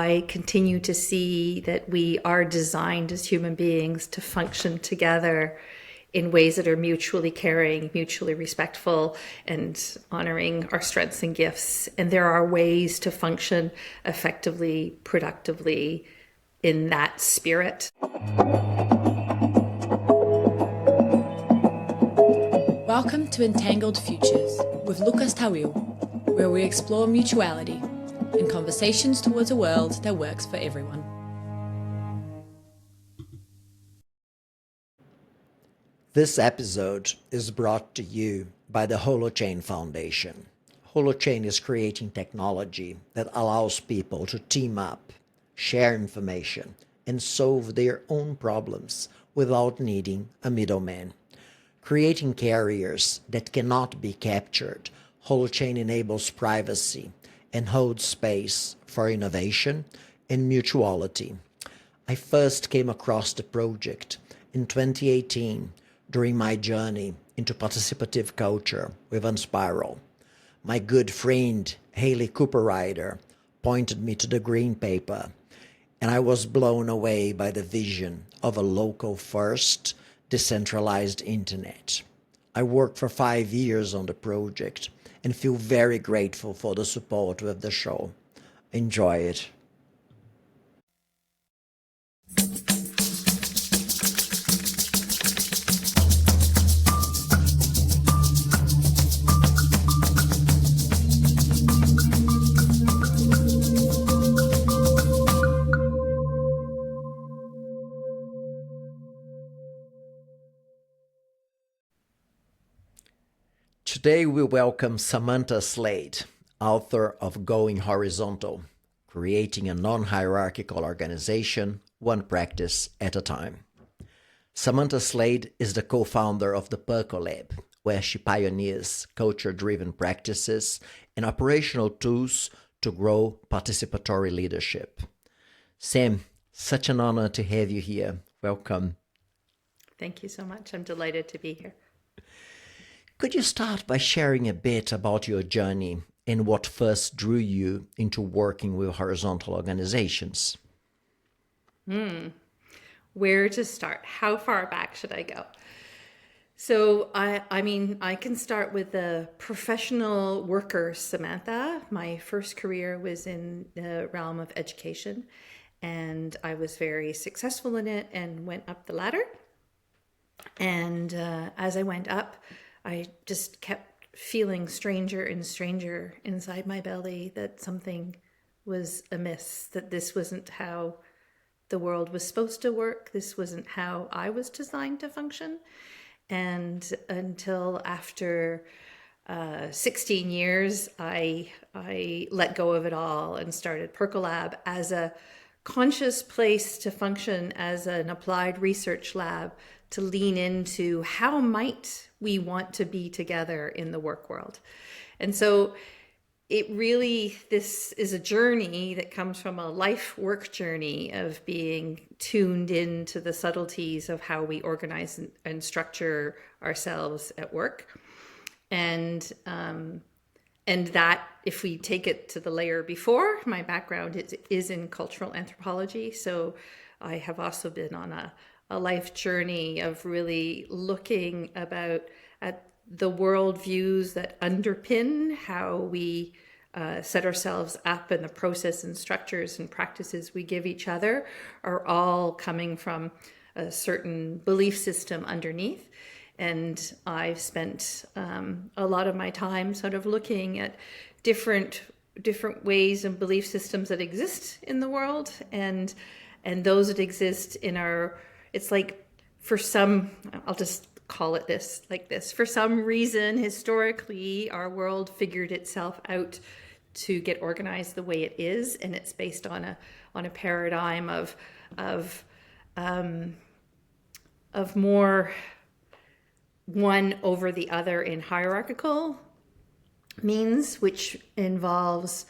I continue to see that we are designed as human beings to function together in ways that are mutually caring, mutually respectful, and honoring our strengths and gifts. And there are ways to function effectively, productively in that spirit. Welcome to Entangled Futures with Lucas Tawil, where we explore mutuality and conversations towards a world that works for everyone. This episode is brought to you by the Holochain Foundation. Holochain is creating technology that allows people to team up, share information, and solve their own problems without needing a middleman. Creating carriers that cannot be captured, Holochain enables privacy and holds space for innovation and mutuality. I first came across the project in 2018 during my journey into participative culture with Unspiral. My good friend Haley Cooper-Ryder pointed me to the green paper, and I was blown away by the vision of a local-first, decentralized internet. I worked for 5 years on the project and feel very grateful for the support with the show. Enjoy it. Today we welcome Samantha Slade, author of Going Horizontal, Creating a Non-Hierarchical Organization, One Practice at a Time. Samantha Slade is the co-founder of the Percolab, where she pioneers culture-driven practices and operational tools to grow participatory leadership. Sam, such an honor to have you here. Welcome. Thank you so much. I'm delighted to be here. Could you start by sharing a bit about your journey and what first drew you into working with horizontal organizations? Where to start? How far back should I go? So, I can start with the professional worker, Samantha. My first career was in the realm of education, and I was very successful in it and went up the ladder. And as I went up, I just kept feeling stranger and stranger inside my belly that something was amiss, that this wasn't how the world was supposed to work. This wasn't how I was designed to function. And until after 16 years, I let go of it all and started Percolab as a conscious place to function as an applied research lab to lean into how might we want to be together in the work world. And so this is a journey that comes from a life work journey of being tuned into the subtleties of how we organize and structure ourselves at work. And that, if we take it to the layer before, my background is in cultural anthropology. So I have also been on a life journey of really looking at the worldviews that underpin how we set ourselves up, and the process and structures and practices we give each other are all coming from a certain belief system underneath. And I've spent a lot of my time sort of looking at different ways and belief systems that exist in the world, and those that exist in our. It's like, for some, I'll just call it this, like this. For some reason, historically, our world figured itself out to get organized the way it is, and it's based on a paradigm of more one over the other in hierarchical means, which involves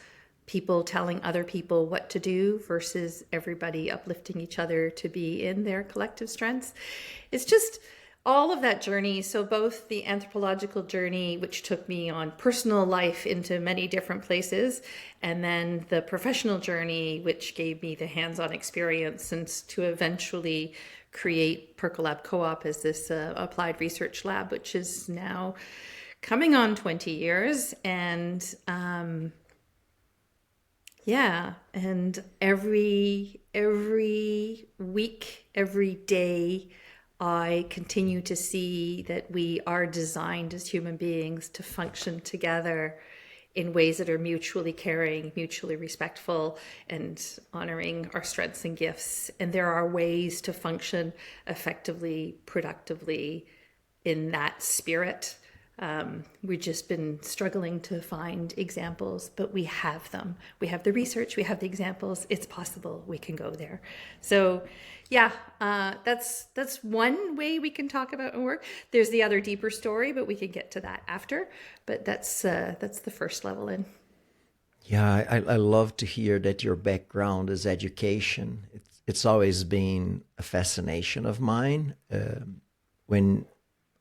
people telling other people what to do versus everybody uplifting each other to be in their collective strengths. It's just all of that journey. So both the anthropological journey, which took me on personal life into many different places, and then the professional journey, which gave me the hands-on experience and to eventually create Percolab Co-op as this applied research lab, which is now coming on 20 years. And yeah, and every week, every day, I continue to see that we are designed as human beings to function together in ways that are mutually caring, mutually respectful, and honoring our strengths and gifts. And there are ways to function effectively, productively in that spirit. We've just been struggling to find examples, but we have them. We have the research, we have the examples. It's possible we can go there. So yeah, that's one way we can talk about and work. There's the other deeper story, but we can get to that after. But that's the first level in. Yeah, I love to hear that your background is education. It's always been a fascination of mine. When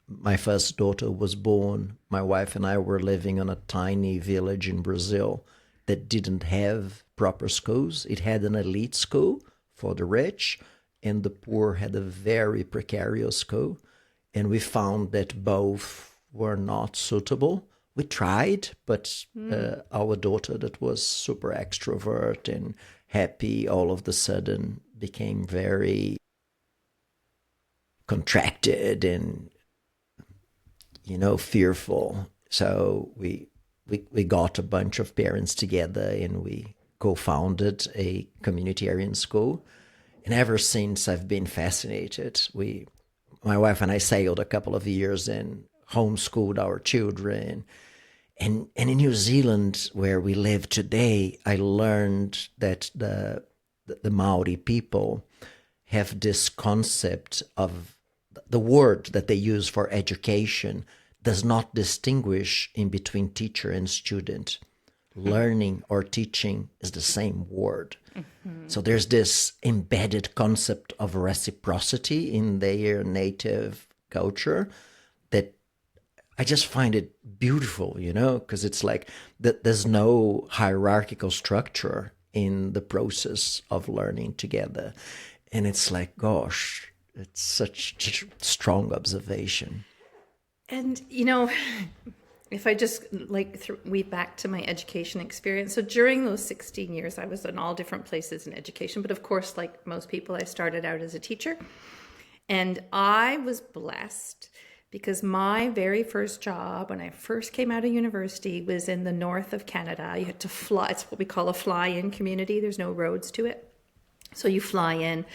my first daughter was born, my wife and I were living on a tiny village in Brazil that didn't have proper schools. It had an elite school for the rich, and the poor had a very precarious school. And we found that both were not suitable. We tried, but our daughter, that was super extrovert and happy, all of a sudden became very contracted and fearful. So we got a bunch of parents together and we co-founded a communitarian school. And ever since, I've been fascinated. My wife and I sailed a couple of years and homeschooled our children. And in New Zealand, where we live today, I learned that the Maori people have this concept of the word that they use for education does not distinguish in between teacher and student. Learning or teaching is the same word. Mm-hmm. So there's this embedded concept of reciprocity in their native culture that I just find it beautiful, because it's like there's no hierarchical structure in the process of learning together. And it's like, gosh, it's such a strong observation. And, if I just weave back to my education experience. So during those 16 years, I was in all different places in education. But of course, like most people, I started out as a teacher. And I was blessed because my very first job when I first came out of university was in the north of Canada. You had to fly. It's what we call a fly-in community. There's no roads to it. So you fly in,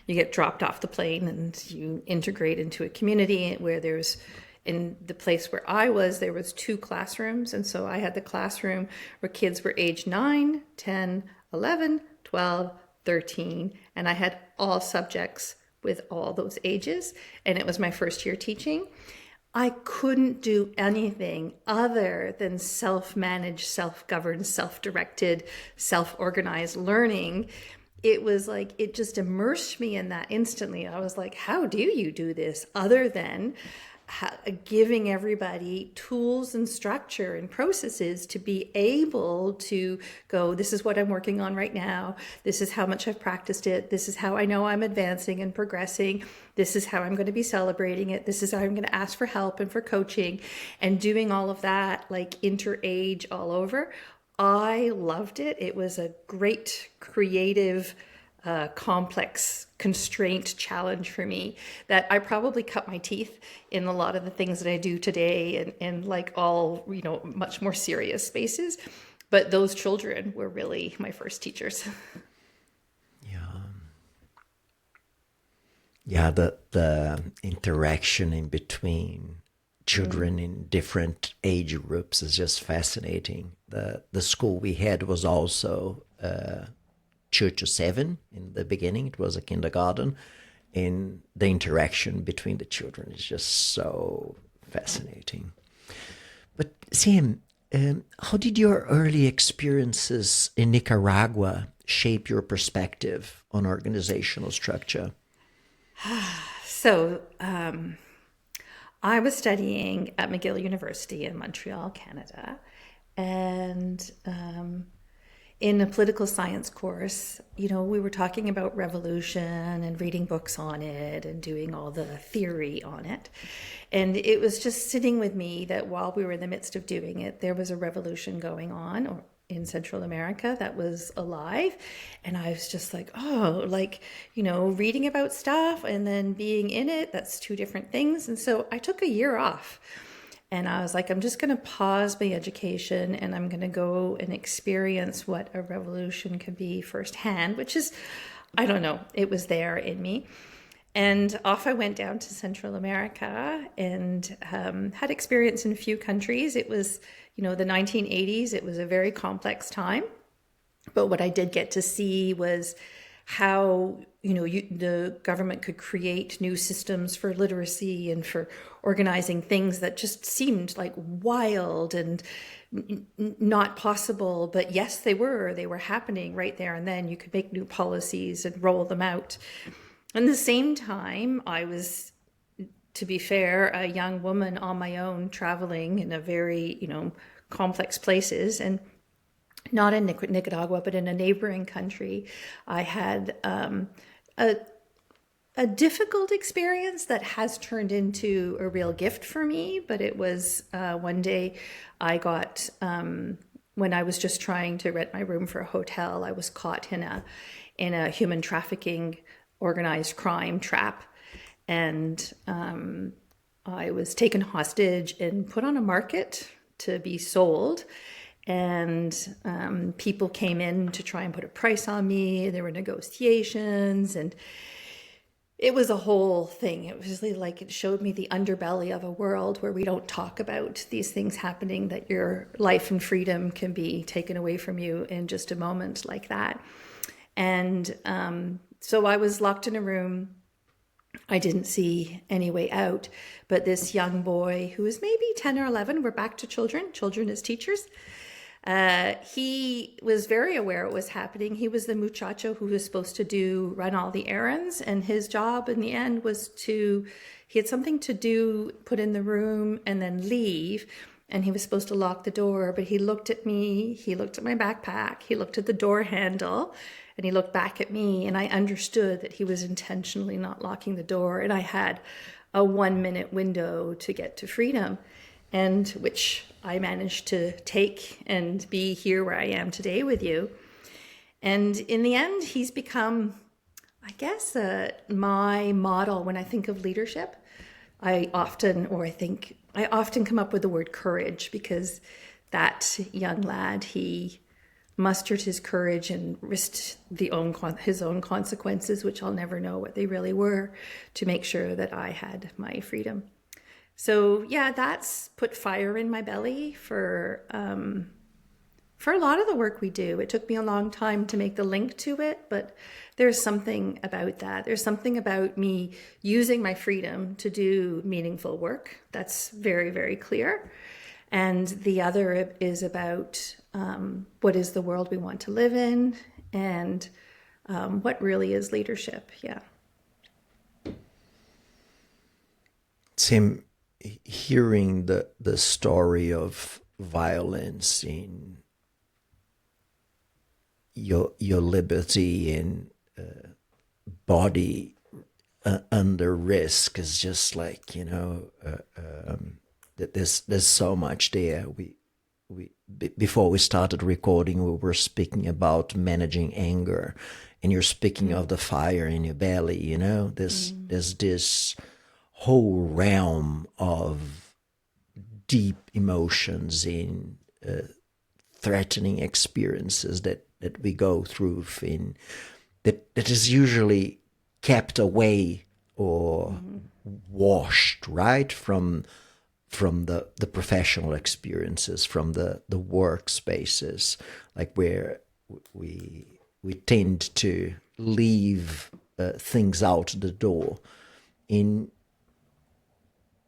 you get dropped off the plane, and you integrate into a community where there's, in the place where I was, there was 2 classrooms. And so I had the classroom where kids were age 9, 10, 11, 12, 13. And I had all subjects with all those ages. And it was my first year teaching. I couldn't do anything other than self-managed, self-governed, self-directed, self-organized learning. It was like, it just immersed me in that instantly. I was like, how do you do this other than giving everybody tools and structure and processes to be able to go, this is what I'm working on right now. This is how much I've practiced it. This is how I know I'm advancing and progressing. This is how I'm going to be celebrating it. This is how I'm going to ask for help and for coaching, and doing all of that like inter-age all over. I loved it. It was a great creative complex constraint challenge for me that I probably cut my teeth in a lot of the things that I do today, and like all, much more serious spaces. But those children were really my first teachers. Yeah, the interaction in between children in different age groups is just fascinating. The school we had was also Church to 7 in the beginning. It was a kindergarten, and the interaction between the children is just so fascinating. But Sam, how did your early experiences in Nicaragua shape your perspective on organizational structure? So I was studying at McGill University in Montreal, Canada, and in a political science course, we were talking about revolution and reading books on it and doing all the theory on it. And it was just sitting with me that while we were in the midst of doing it, there was a revolution going on in Central America that was alive. And I was just like, oh, reading about stuff and then being in it, that's two different things. And so I took a year off. And I was like, I'm just going to pause my education and I'm going to go and experience what a revolution can be firsthand, which is, I don't know, it was there in me. And off I went down to Central America and had experience in a few countries. It was, the 1980s. It was a very complex time. But what I did get to see was how the government could create new systems for literacy and for organizing things that just seemed like wild and not possible. But yes, they were happening right there and then. You could make new policies and roll them out. At the same time, I was, to be fair, a young woman on my own traveling in a very, complex places, and not in Nicaragua, but in a neighboring country. I had a difficult experience that has turned into a real gift for me. But it was one day I got, when I was just trying to rent my room for a hotel, I was caught in a human trafficking organized crime trap. And I was taken hostage and put on a market to be sold. And people came in to try and put a price on me. There were negotiations, and it was a whole thing. It was really like it showed me the underbelly of a world where we don't talk about these things happening, that your life and freedom can be taken away from you in just a moment like that. And so I was locked in a room. I didn't see any way out. But this young boy who was maybe 10 or 11, we're back to children as teachers. He was very aware it was happening. He was the muchacho who was supposed to run all the errands. And his job in the end was he had something to do, put in the room and then leave. And he was supposed to lock the door, but he looked at me, he looked at my backpack, he looked at the door handle, and he looked back at me, and I understood that he was intentionally not locking the door. And I had a 1-minute window to get to freedom, and which I managed to take and be here where I am today with you. And in the end, he's become, I guess, my model when I think of leadership. I often come up with the word courage, because that young lad, he mustered his courage and risked his own consequences, which I'll never know what they really were, to make sure that I had my freedom. So yeah, that's put fire in my belly for a lot of the work we do. It took me a long time to make the link to it, but there's something about that. There's something about me using my freedom to do meaningful work. That's very, very clear. And the other is about what is the world we want to live in, and what really is leadership. Yeah. Tim, hearing the story of violence in your liberty and body under risk is just like, that there's so much there. We before we started recording, we were speaking about managing anger, and you're speaking of the fire in your belly. There's this whole realm of deep emotions in threatening experiences that we go through, that is usually kept away or washed, right, from the professional experiences, from the workspaces, like where we tend to leave things out the door. And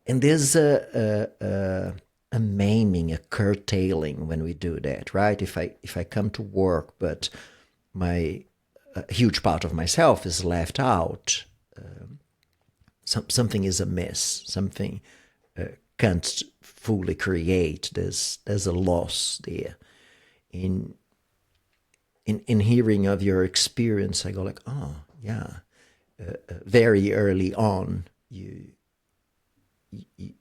there's a maiming, a curtailing when we do that, right? If I come to work, but a huge part of myself is left out, something is amiss. Something can't fully create. There's a loss there. In hearing of your experience, I go like, oh yeah, very early on, you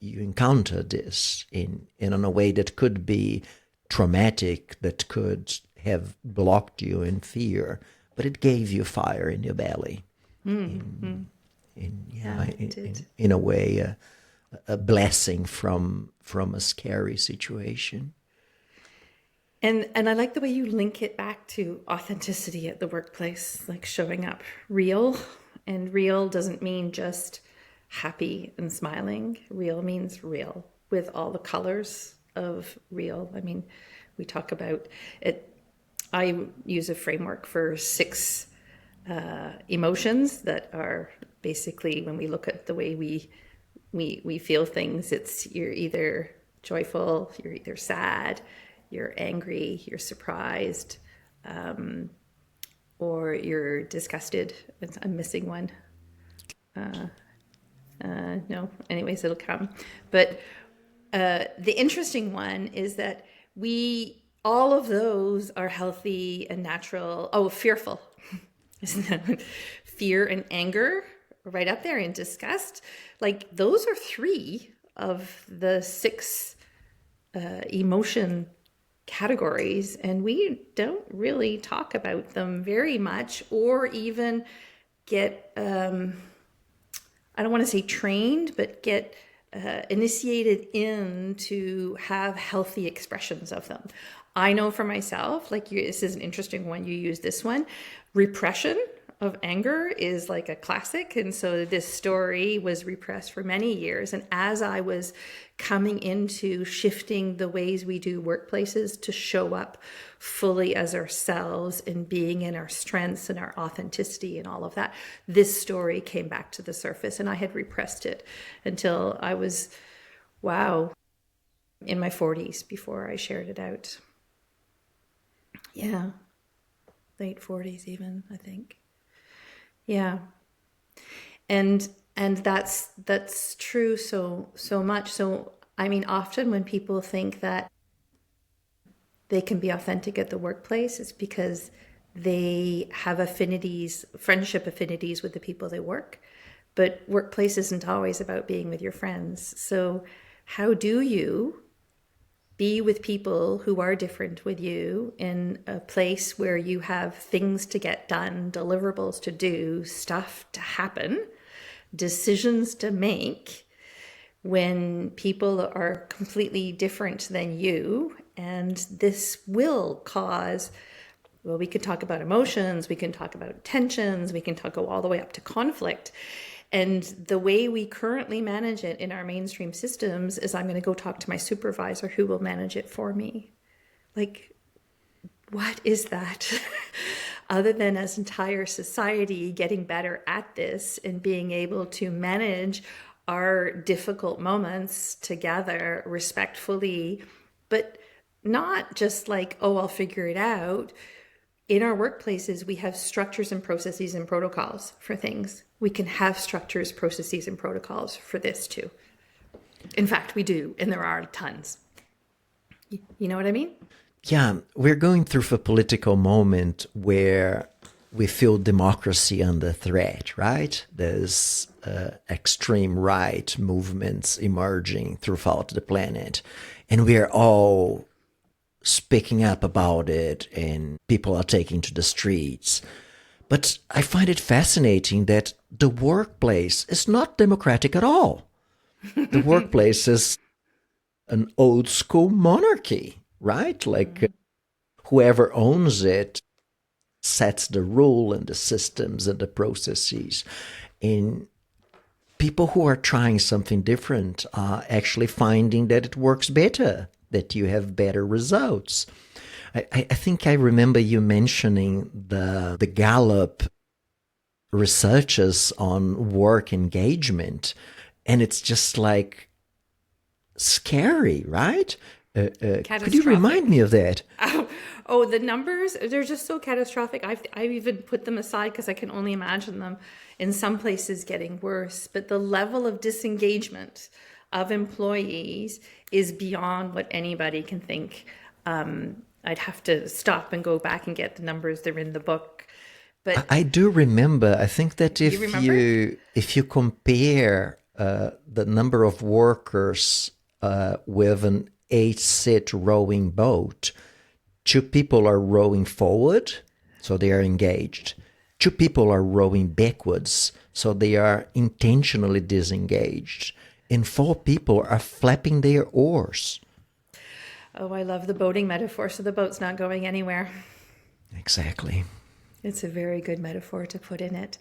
encounter this in a way that could be traumatic, that could have blocked you in fear, but it gave you fire in your belly. In a way, a blessing from a scary situation. And I like the way you link it back to authenticity at the workplace, like showing up real. And real doesn't mean just happy and smiling. Real means real with all the colors of real. I mean, we talk about it. I use a framework for 6 emotions that are basically, when we look at the way we feel things, it's you're either joyful, you're either sad, you're angry, you're surprised, or you're disgusted. I'm missing one. No, anyways, it'll come. But the interesting one is that all of those are healthy and natural. Oh, fearful. Isn't that fear and anger right up there, and disgust? Like those are 3 of the 6 emotion categories, and we don't really talk about them very much, or even get I don't want to say trained, but get initiated in to have healthy expressions of them. I know for myself, like this is an interesting one, you use this one. Repression of anger is like a classic. And so this story was repressed for many years. And as I was coming into shifting the ways we do workplaces to show up fully as ourselves and being in our strengths and our authenticity and all of that, this story came back to the surface, and I had repressed it until I was, in my 40s before I shared it out. Yeah. Late 40s even, I think. Yeah. And that's true so much. So I mean, often when people think that they can be authentic at the workplace, it's because they have affinities, friendship affinities with the people they work. But workplace isn't always about being with your friends. So how do you be with people who are different with you in a place where you have things to get done, deliverables to do, stuff to happen, decisions to make, when people are completely different than you? And this will cause, well, we can talk about emotions, we can talk about tensions, we can go all the way up to conflict. And the way we currently manage it in our mainstream systems is I'm going to go talk to my supervisor who will manage it for me. Like, what is that? Other than as entire society getting better at this and being able to manage our difficult moments together respectfully, but not just like, oh, I'll figure it out. In our workplaces, we have structures and processes and protocols for things. We can have structures, processes, and protocols for this too. In fact, we do, and there are tons. You know what I mean? Yeah, we're going through a political moment where we feel democracy under threat, right? There's extreme right movements emerging throughout the planet, and we're all speaking up about it, and people are taking to the streets. But I find it fascinating that the workplace is not democratic at all. The workplace is an old school monarchy, right? Like whoever owns it sets the rule and the systems and the processes. And people who are trying something different are actually finding that it works better, that you have better results. I think I remember you mentioning the Gallup researches on work engagement, and it's just like scary, right? Could you remind me of that? Oh, the numbers, they're just so catastrophic. I've even put them aside because I can only imagine them in some places getting worse. But the level of disengagement of employees is beyond what anybody can think. I'd have to stop and go back and get the numbers. They're in the book. But I do remember. I think that You remember? if you compare the number of workers with an 8-seat rowing boat, 2 people are rowing forward, so they are engaged. 2 people are rowing backwards, so they are intentionally disengaged. And 4 people are flapping their oars. Oh, I love the boating metaphor. So the boat's not going anywhere. Exactly. It's a very good metaphor to put in it.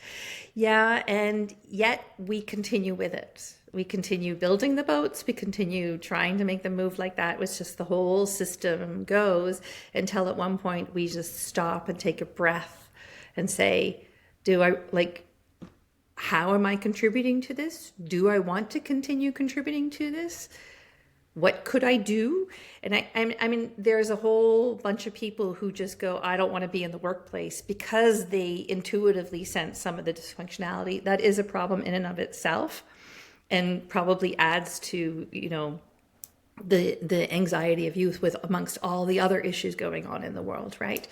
Yeah, and yet we continue with it. We continue building the boats. We continue trying to make them move like that. It's just the whole system goes until at one point we just stop and take a breath and say, how am I contributing to this? Do I want to continue contributing to this? What could I do? And I mean, there's a whole bunch of people who just go, I don't want to be in the workplace because they intuitively sense some of the dysfunctionality. That is a problem in and of itself, and probably adds to, the anxiety of youth with amongst all the other issues going on in the world, right?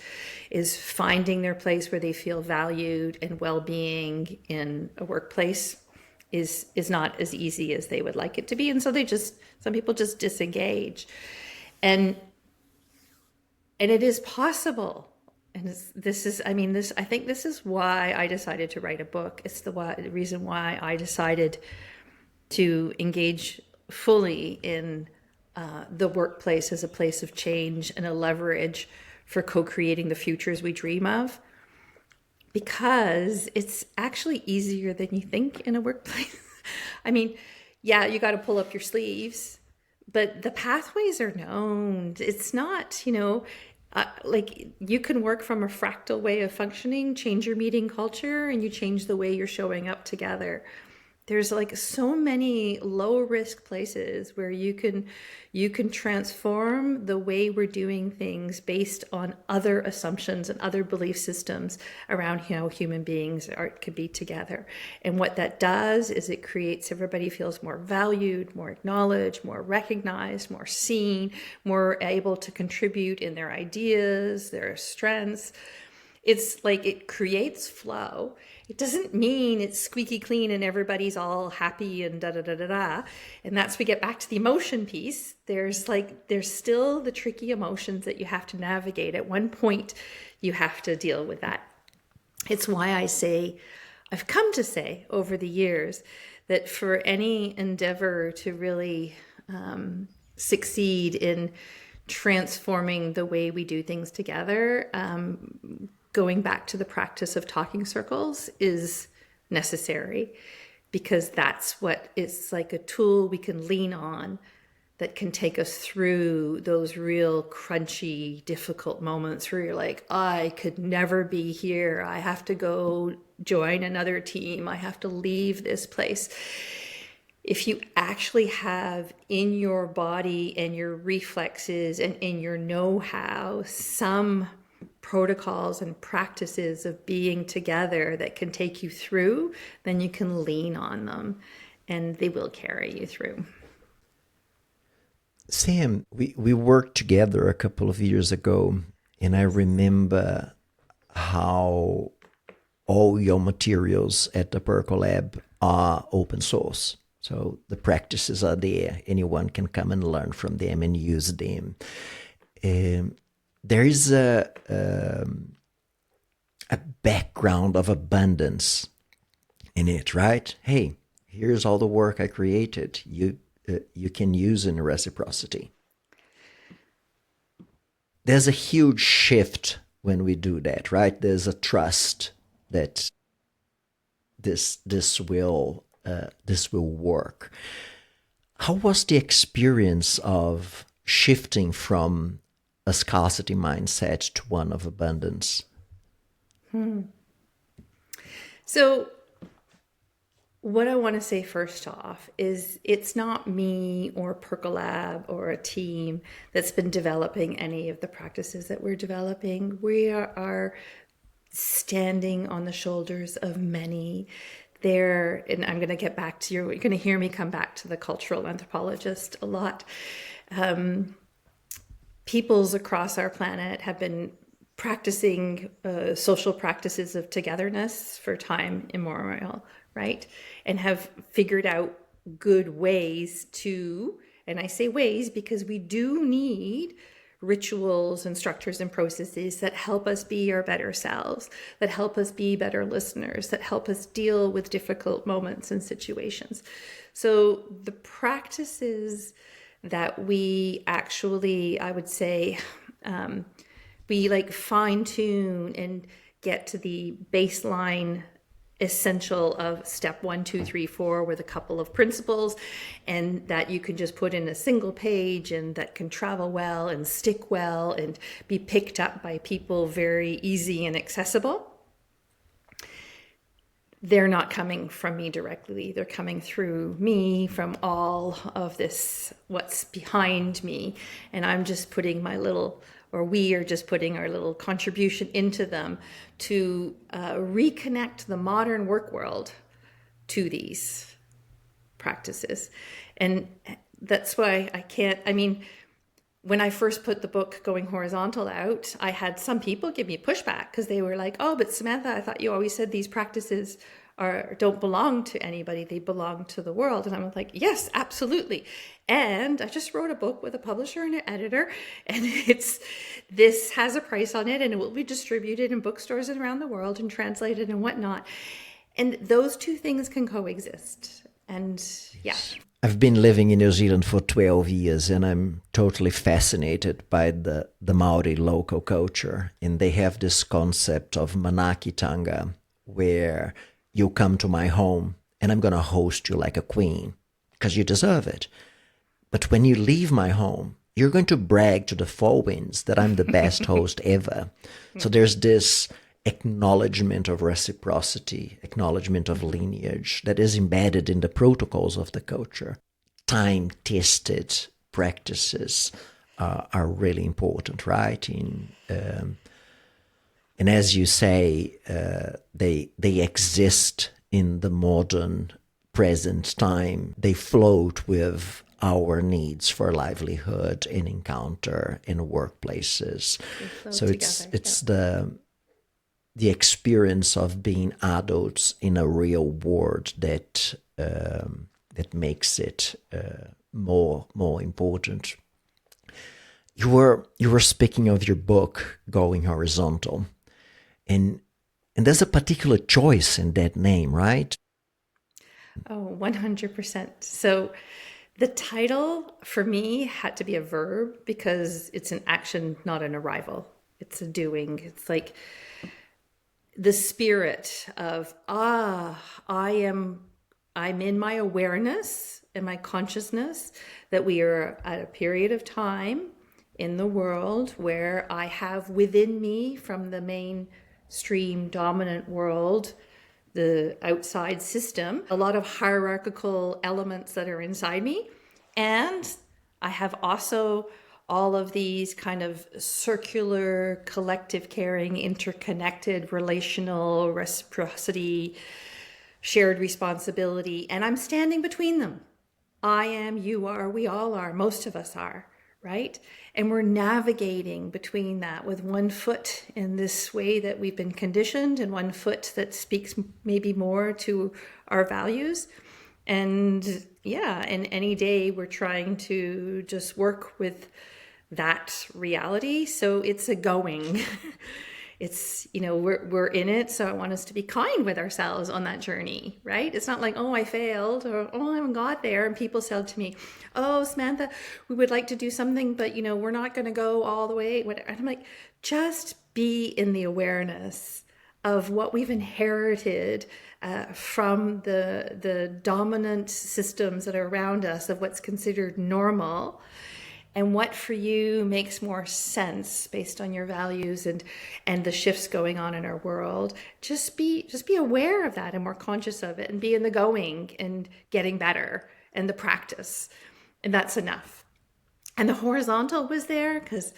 Is finding their place where they feel valued and well-being in a workplace is not as easy as they would like it to be. And so some people just disengage. And it is possible. And I think this is why I decided to write a book. It's the reason why I decided to engage fully in the workplace as a place of change and a leverage for co-creating the futures we dream of. Because it's actually easier than you think in a workplace. I mean, yeah, you got to pull up your sleeves, but the pathways are known. It's not, like you can work from a fractal way of functioning, change your meeting culture, and you change the way you're showing up together. There's like so many low risk places where you can transform the way we're doing things based on other assumptions and other belief systems around how human beings could be together. And what that does is it creates everybody feels more valued, more acknowledged, more recognized, more seen, more able to contribute in their ideas, their strengths. It's like it creates flow. It doesn't mean it's squeaky clean and everybody's all happy and da-da-da-da-da. And that's, we get back to the emotion piece. There's still the tricky emotions that you have to navigate. At one point, you have to deal with that. It's why I've come to say over the years that for any endeavor to really succeed in transforming the way we do things together, going back to the practice of talking circles is necessary, because that's what it's like, a tool we can lean on that can take us through those real crunchy, difficult moments where you're like, I could never be here. I have to go join another team. I have to leave this place. If you actually have in your body and your reflexes and in your know-how some protocols and practices of being together that can take you through, then you can lean on them and they will carry you through. Sam, we worked together a couple of years ago, and I remember how all your materials at the Percolab are open source. So the practices are there. Anyone can come and learn from them and use them. There is a background of abundance in it, right? Hey, here's all the work I created. You can use in reciprocity. There's a huge shift when we do that, right? There's a trust that this will work. How was the experience of shifting from a scarcity mindset to one of abundance? So what I want to say first off is it's not me or Percolab or a team that's been developing any of the practices that we're developing. We are standing on the shoulders of many there, and I'm going to get back to you're going to hear me come back to the cultural anthropologist a lot. Peoples across our planet have been practicing social practices of togetherness for time immemorial, right? And have figured out good ways to, and I say ways because we do need rituals and structures and processes that help us be our better selves, that help us be better listeners, that help us deal with difficult moments and situations. So the practices that we actually, I would say, we like fine tune and get to the baseline essential of step 1, 2, 3, 4 with a couple of principles, and that you can just put in a single page and that can travel well and stick well and be picked up by people very easy and accessible. They're not coming from me directly. They're coming through me from all of this, what's behind me. And I'm just putting my little, or we are just putting our little contribution into them to reconnect the modern work world to these practices. And that's why when I first put the book Going Horizontal out, I had some people give me pushback because they were like, oh, but Samantha, I thought you always said these practices don't belong to anybody. They belong to the world. And I'm like, yes, absolutely. And I just wrote a book with a publisher and an editor, and this has a price on it, and it will be distributed in bookstores around the world and translated and whatnot. And those two things can coexist. And yeah. I've been living in New Zealand for 12 years, and I'm totally fascinated by the Maori local culture. And they have this concept of manakitanga, where you come to my home and I'm going to host you like a queen because you deserve it. But when you leave my home, you're going to brag to the four winds that I'm the best host ever. So there's this acknowledgement of reciprocity, acknowledgement of lineage that is embedded in the protocols of the culture. Time-tested practices are really important, right? And as you say, they exist in the modern present time. They float with our needs for livelihood and encounter in workplaces. So it's the experience of being adults in a real world that makes it more important. You were speaking of your book Going Horizontal, and there's a particular choice in that name, right? Oh, 100%. So the title for me had to be a verb because it's an action, not an arrival. It's a doing. It's like the spirit of, I'm in my awareness and my consciousness that we are at a period of time in the world where I have within me from the mainstream dominant world, the outside system, a lot of hierarchical elements that are inside me. And I have also all of these kind of circular, collective caring, interconnected, relational, reciprocity, shared responsibility, and I'm standing between them. I am, you are, we all are, most of us are, right? And we're navigating between that with one foot in this way that we've been conditioned and one foot that speaks maybe more to our values. And yeah, and any day we're trying to just work with that reality. So it's a going. It's, we're in it. So I want us to be kind with ourselves on that journey, right? It's not like, oh, I failed, or, oh, I haven't got there. And people said to me, oh, Samantha, we would like to do something, but, we're not going to go all the way. And I'm like, just be in the awareness of what we've inherited from the dominant systems that are around us of what's considered normal. And what for you makes more sense based on your values and the shifts going on in our world. Just be aware of that and more conscious of it, and be in the going and getting better and the practice. And that's enough. And the horizontal was there because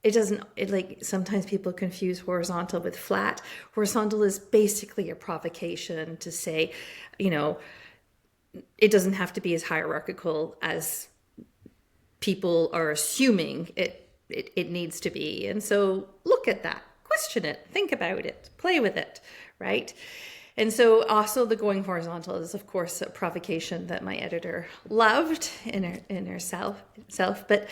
it doesn't, it like sometimes people confuse horizontal with flat. Horizontal is basically a provocation to say, you know, it doesn't have to be as hierarchical as people are assuming it needs to be. And so look at that, question it, think about it, play with it, right? And so also the going horizontal is, of course, a provocation that my editor loved in herself. But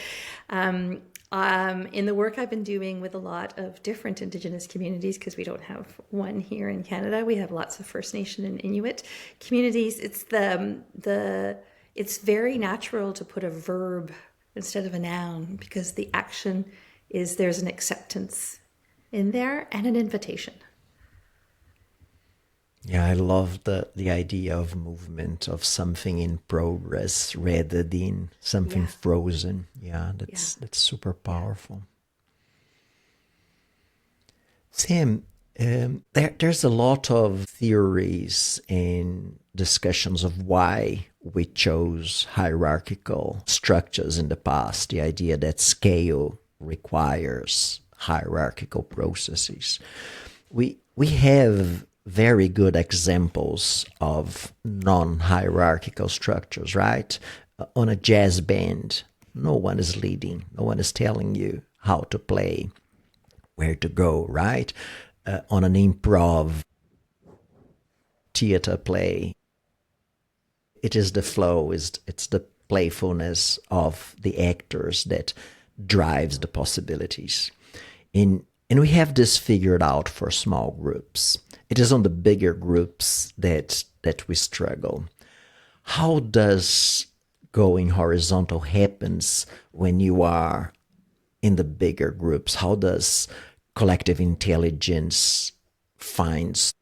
in the work I've been doing with a lot of different Indigenous communities, because we don't have one here in Canada, we have lots of First Nation and Inuit communities. It's it's very natural to put a verb instead of a noun, because the action is, there's an acceptance in there and an invitation. Yeah, I love the idea of movement, of something in progress rather than something frozen. Yeah, that's super powerful. Sam, there's a lot of theories and discussions of why we chose hierarchical structures in the past. The idea that scale requires hierarchical processes. We have very good examples of non-hierarchical structures, right? On a jazz band, no one is leading, no one is telling you how to play, where to go, right? On an improv theater play, it is the flow, it's the playfulness of the actors that drives the possibilities. And we have this figured out for small groups. It is on the bigger groups that we struggle. How does going horizontal happens when you are in the bigger groups? How does collective intelligence find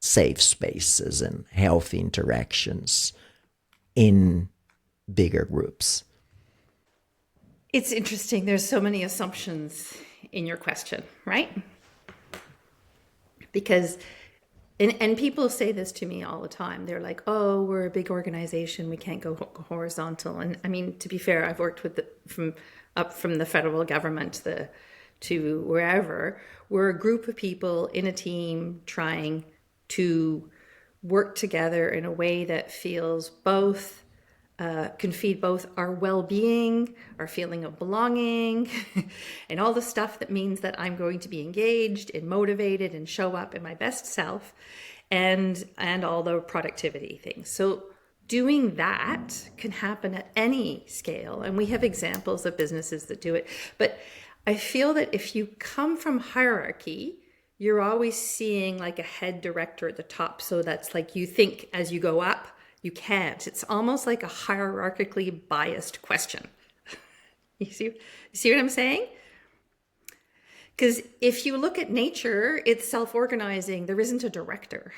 safe spaces and healthy interactions in bigger groups? It's interesting. There's so many assumptions in your question, right? Because, and people say this to me all the time. They're like, oh, we're a big organization, we can't go horizontal. And I mean, to be fair, I've worked with from the federal government to wherever. We're a group of people in a team trying to work together in a way that feels both can feed both our well-being, our feeling of belonging, and all the stuff that means that I'm going to be engaged and motivated and show up in my best self, and all the productivity things. So doing that can happen at any scale, and we have examples of businesses that do it. But I feel that if you come from hierarchy, you're always seeing like a head director at the top. So that's like, you think as you go up, you can't. It's almost like a hierarchically biased question. You see what I'm saying? Because if you look at nature, it's self-organizing. There isn't a director.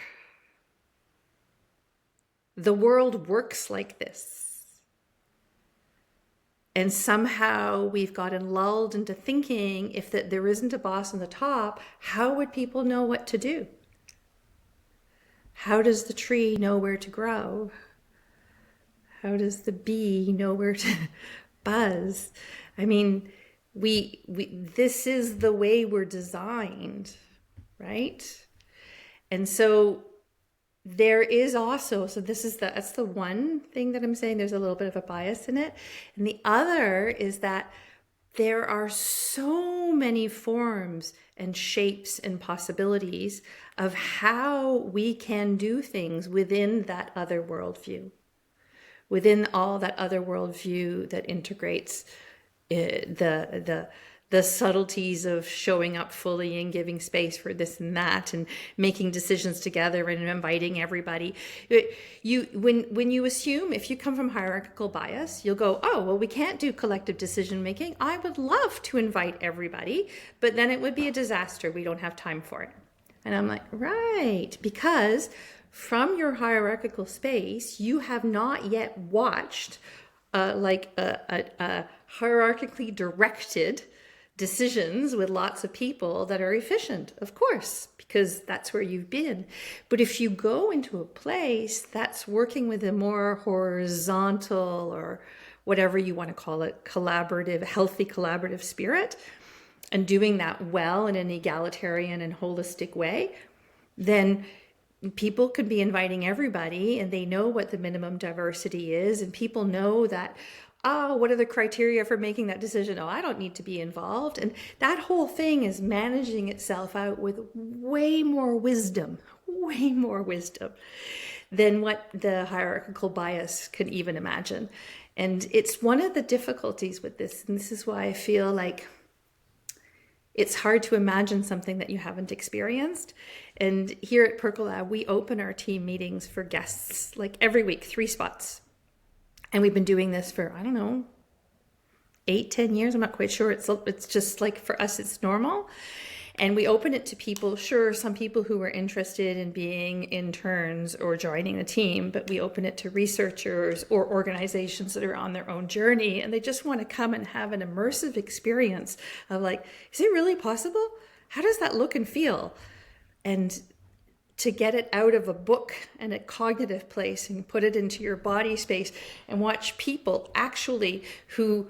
The world works like this. And somehow we've gotten lulled into thinking if that there isn't a boss on the top, how would people know what to do? How does the tree know where to grow? How does the bee know where to buzz? I mean, this is the way we're designed, right? And so there is also, so that's the one thing that I'm saying, there's a little bit of a bias in it. And the other is that there are so many forms and shapes and possibilities of how we can do things within that other worldview, within all that other worldview that integrates the subtleties of showing up fully and giving space for this and that and making decisions together and inviting everybody. When you assume, if you come from hierarchical bias, you'll go, oh, well, we can't do collective decision making. I would love to invite everybody, but then it would be a disaster. We don't have time for it. And I'm like, right, because from your hierarchical space, you have not yet watched a hierarchically directed decisions with lots of people that are efficient, of course, because that's where you've been. But if you go into a place that's working with a more horizontal or whatever you want to call it, collaborative, healthy collaborative spirit, and doing that well in an egalitarian and holistic way, then people could be inviting everybody, and they know what the minimum diversity is, and people know that, oh, what are the criteria for making that decision? Oh, I don't need to be involved. And that whole thing is managing itself out with way more wisdom than what the hierarchical bias can even imagine. And it's one of the difficulties with this. And this is why I feel like it's hard to imagine something that you haven't experienced. And here at Percolab, we open our team meetings for guests like every week, 3 spots. And we've been doing this for, I don't know, 8-10 years. I'm not quite sure. It's just like, for us, it's normal. And we open it to people, sure, some people who are interested in being interns or joining the team, but we open it to researchers or organizations that are on their own journey, and they just want to come and have an immersive experience of like, is it really possible? How does that look and feel? And to get it out of a book and a cognitive place and put it into your body space and watch people actually who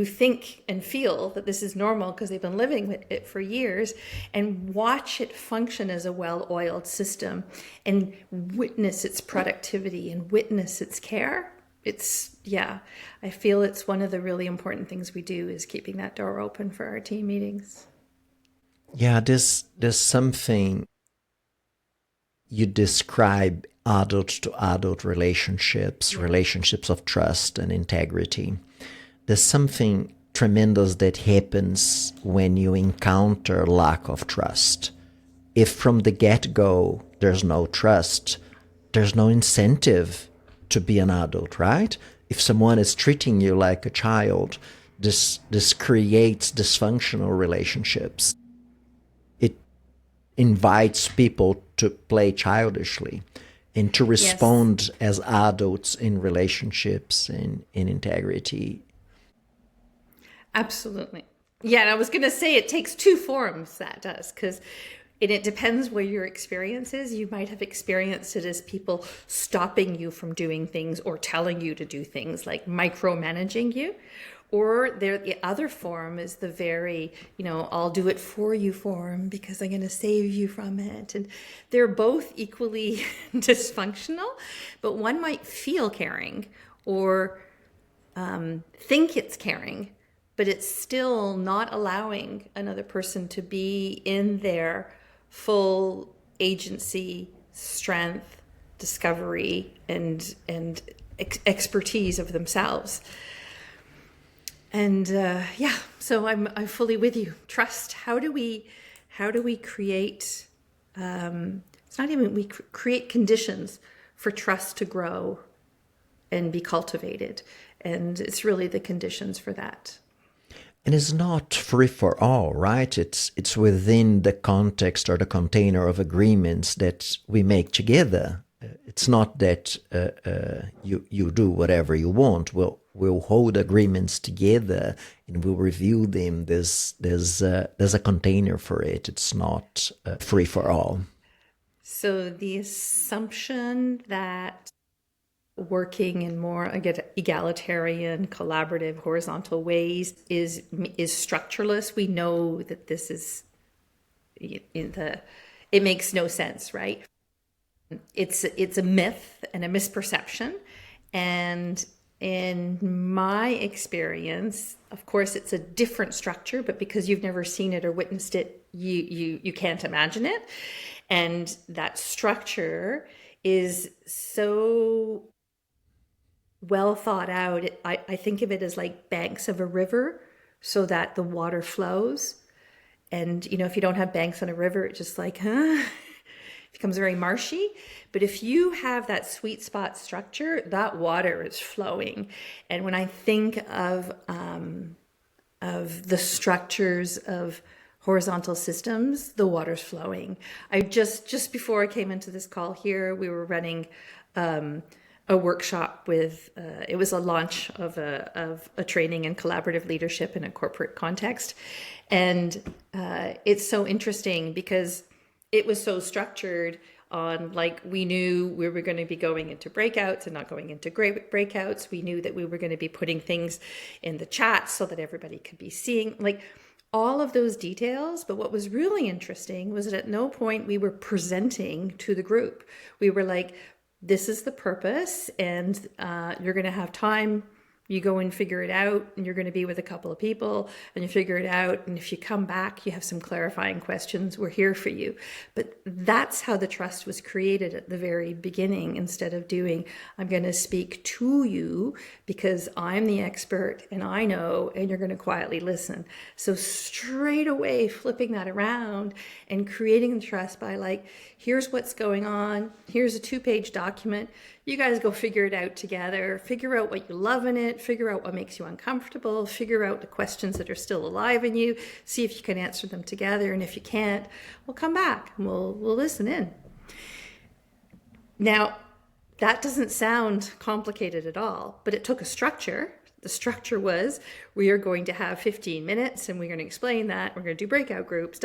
think and feel that this is normal because they've been living with it for years, and watch it function as a well-oiled system and witness its productivity and witness its care. I feel it's one of the really important things we do, is keeping that door open for our team meetings. Yeah, there's something you describe, adult to adult relationships, relationships of trust and integrity. There's something tremendous that happens when you encounter lack of trust. If from the get-go there's no trust, there's no incentive to be an adult, right? If someone is treating you like a child, this creates dysfunctional relationships. It invites people to play childishly and to respond as adults in relationships and in integrity. Absolutely. Yeah, and I was going to say it takes 2 forms, that does, because it depends where your experience is. You might have experienced it as people stopping you from doing things or telling you to do things, like micromanaging you. Or the other form is the very, I'll do it for you form because I'm going to save you from it. And they're both equally dysfunctional, but one might feel caring or think it's caring, but it's still not allowing another person to be in their full agency, strength, discovery, and expertise of themselves. And so I'm fully with you. Trust. How do we create? It's not even we create conditions for trust to grow and be cultivated, and it's really the conditions for that. And it's not free for all, right? It's within the context or the container of agreements that we make together. It's not that you do whatever you want. We'll hold agreements together and we'll review them. There's a container for it. It's not free for all. So the assumption that working in more egalitarian, collaborative, horizontal ways is structureless. We know that this is it makes no sense, right? It's a myth and a misperception. And in my experience, of course, it's a different structure, but because you've never seen it or witnessed it, you can't imagine it. And that structure is so well thought out. I think of it as like banks of a river so that the water flows. And, if you don't have banks on a river, it just it becomes very marshy. But if you have that sweet spot structure, that water is flowing. And when I think of the structures of horizontal systems, the water's flowing. I just before I came into this call here, we were running a workshop with, it was a launch of a training in collaborative leadership in a corporate context. And it's so interesting because it was so structured. on, like, we knew we were going to be going into breakouts and not going into great breakouts. We knew that we were going to be putting things in the chat so that everybody could be seeing, like, all of those details. But what was really interesting was that at no point we were presenting to the group. We were like, this is the purpose, and you're going to have time. You go and figure it out, and you're going to be with a couple of people, and you figure it out. And if you come back, you have some clarifying questions, we're here for you. But that's how the trust was created at the very beginning, instead of doing, I'm going to speak to you because I'm the expert and I know, and you're going to quietly listen. So straight away flipping that around and creating the trust by, like, here's what's going on. Here's a 2-page document. You guys go figure it out together, figure out what you love in it, figure out what makes you uncomfortable, figure out the questions that are still alive in you, see if you can answer them together. And if you can't, we'll come back and we'll listen in. Now, that doesn't sound complicated at all, but it took a structure. The structure was, we are going to have 15 minutes and we're going to explain that. We're going to do breakout groups,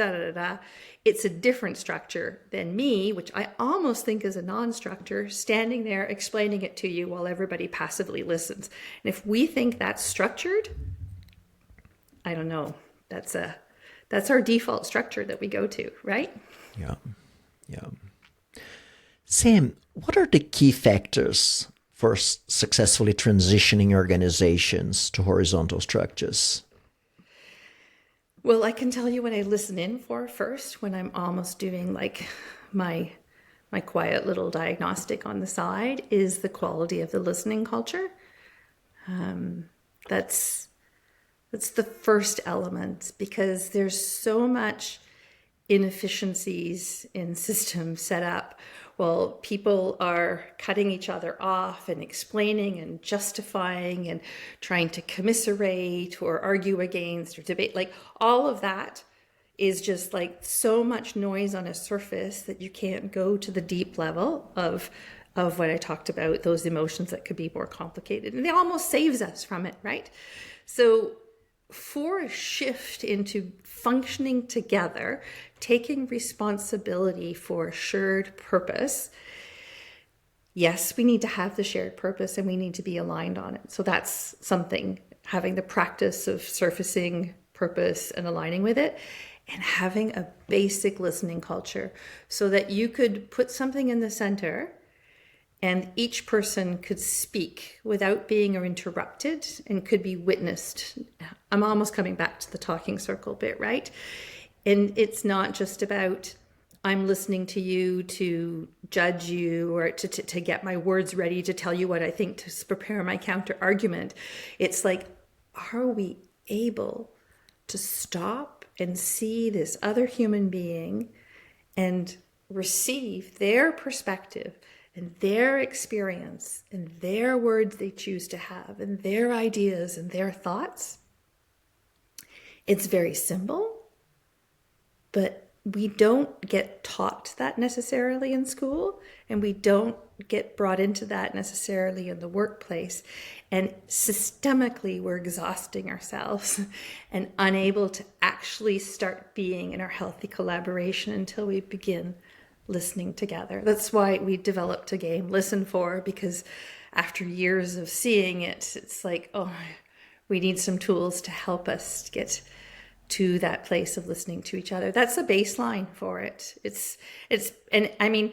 It's a different structure than me, which I almost think is a non-structure, standing there explaining it to you while everybody passively listens. And if we think that's structured, I don't know. That's our default structure that we go to, right? Yeah. Sam, what are the key factors for successfully transitioning organizations to horizontal structures? Well, I can tell you what I listen in for first, when I'm almost doing, like, my quiet little diagnostic on the side, is the quality of the listening culture. That's the first element, because there's so much inefficiencies in systems set up. Well, people are cutting each other off and explaining and justifying and trying to commiserate or argue against or debate. Like, all of that is just, like, so much noise on a surface that you can't go to the deep level of what I talked about, those emotions that could be more complicated. And it almost saves us from it, right? So for a shift into functioning together, taking responsibility for shared purpose, yes, we need to have the shared purpose and we need to be aligned on it. So that's something, having the practice of surfacing purpose and aligning with it, and having a basic listening culture so that you could put something in the center and each person could speak without being interrupted and could be witnessed. I'm almost coming back to the talking circle bit, right? And it's not just about, I'm listening to you to judge you or to get my words ready to tell you what I think, to prepare my counter argument. It's like, are we able to stop and see this other human being and receive their perspective and their experience and their words they choose to have and their ideas and their thoughts? It's very simple, but we don't get taught that necessarily in school, and we don't get brought into that necessarily in the workplace. And systemically, we're exhausting ourselves and unable to actually start being in our healthy collaboration until we begin listening together. That's why we developed a game, Listen For, because after years of seeing it, it's like, oh, we need some tools to help us get to that place of listening to each other. That's the baseline for it. And I mean,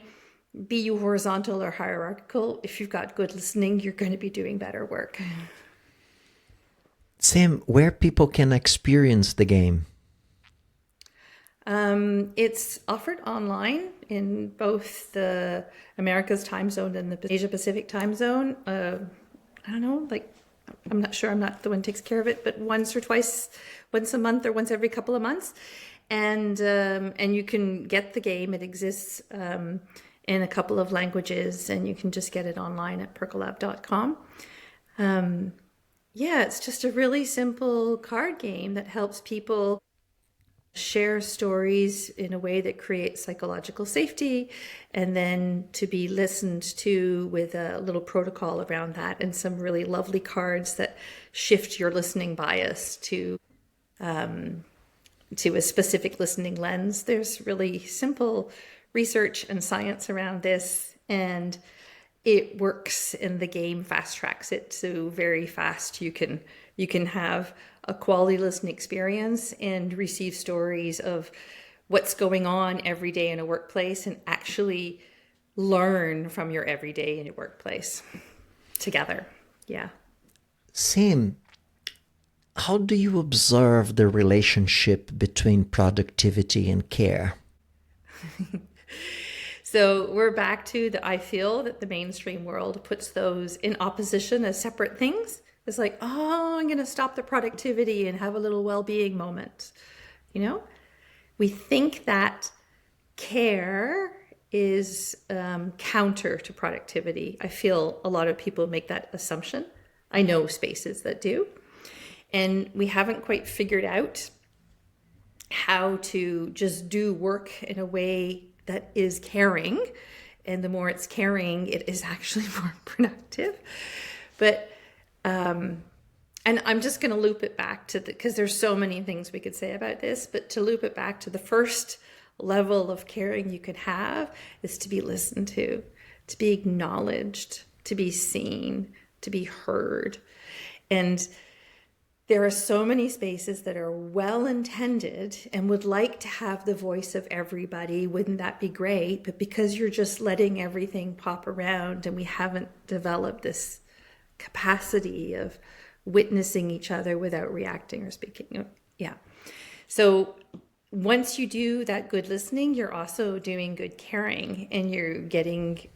be you horizontal or hierarchical, if you've got good listening, you're going to be doing better work. Sam, where people can experience the game? It's offered online in both the Americas time zone and the Asia Pacific time zone. I don't know, like, I'm not sure, I'm not the one who takes care of it, but once a month or once every couple of months. And you can get the game. It exists in a couple of languages, and you can just get it online at percolab.com. It's just a really simple card game that helps people share stories in a way that creates psychological safety, and then to be listened to with a little protocol around that, and some really lovely cards that shift your listening bias to a specific listening lens. There's really simple research and science around this, and it works, and the game fast tracks it. So very fast you can have a quality listening experience and receive stories of what's going on every day in a workplace, and actually learn from your everyday in your workplace together. Yeah. Sim, how do you observe the relationship between productivity and care? So we're back to I feel that the mainstream world puts those in opposition as separate things. It's like, oh, I'm going to stop the productivity and have a little well-being moment. You know, we think that care is counter to productivity. I feel a lot of people make that assumption. I know spaces that do. And we haven't quite figured out how to just do work in a way that is caring. And the more it's caring, it is actually more productive. But, and I'm just going to loop it back to because there's so many things we could say about this, but to loop it back to the first level of caring you could have is to be listened to be acknowledged, to be seen, to be heard. And there are so many spaces that are well-intended and would like to have the voice of everybody. Wouldn't that be great? But because you're just letting everything pop around, and we haven't developed this capacity of witnessing each other without reacting or speaking. Yeah. So once you do that good listening, you're also doing good caring, and you're getting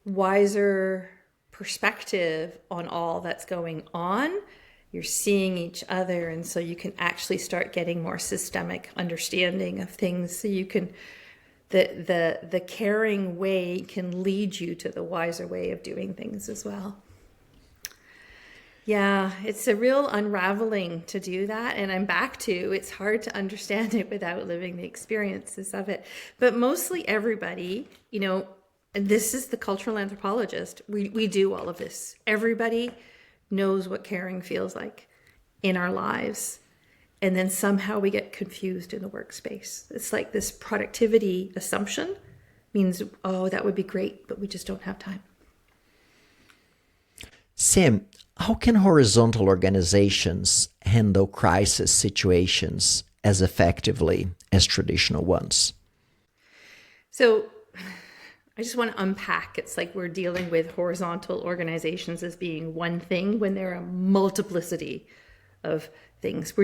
wiser perspective on all that's going on. You're seeing each other, and so you can actually start getting more systemic understanding of things. So you can, the caring way can lead you to the wiser way of doing things as well. Yeah, it's a real unraveling to do that. And I'm back to, it's hard to understand it without living the experiences of it. But mostly everybody, you know, and this is the cultural anthropologist, we do all of this. Everybody knows what caring feels like in our lives. And then somehow we get confused in the workspace. It's like this productivity assumption means, oh, that would be great, but we just don't have time. Sim, how can horizontal organizations handle crisis situations as effectively as traditional ones? So I just want to unpack. It's like we're dealing with horizontal organizations as being one thing when there are a multiplicity of things.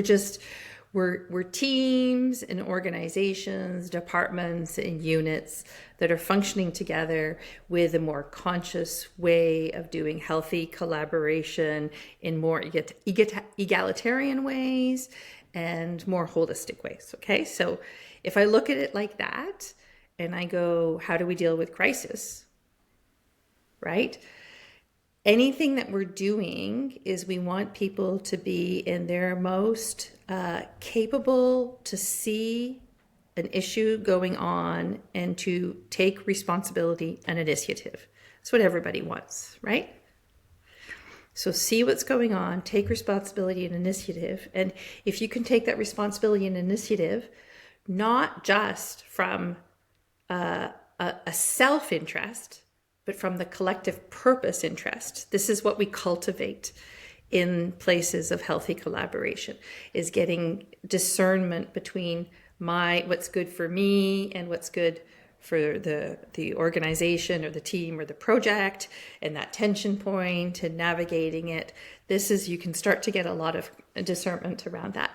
We're teams and organizations, departments and units that are functioning together with a more conscious way of doing healthy collaboration in more egalitarian ways and more holistic ways. Okay, so if I look at it like that, and I go, how do we deal with crisis, right? Anything that we're doing is we want people to be in their most capable to see an issue going on and to take responsibility and initiative. That's what everybody wants, right? So see what's going on, take responsibility and initiative. And if you can take that responsibility and initiative, not just from a self-interest, but from the collective purpose interest. This is what we cultivate in places of healthy collaboration, is getting discernment between what's good for me and what's good for the organization or the team or the project, and that tension point and navigating it. You can start to get a lot of discernment around that.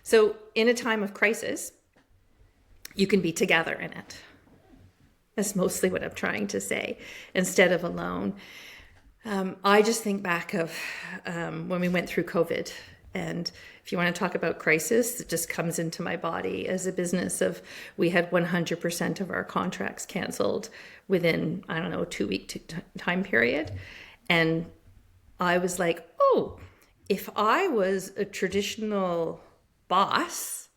So in a time of crisis, you can be together in it. That's mostly what I'm trying to say, instead of alone. I just think back of when we went through COVID, and if you want to talk about crisis, it just comes into my body as a business we had 100% of our contracts canceled within, I don't know, a 2-week time period. And I was like, oh, if I was a traditional boss,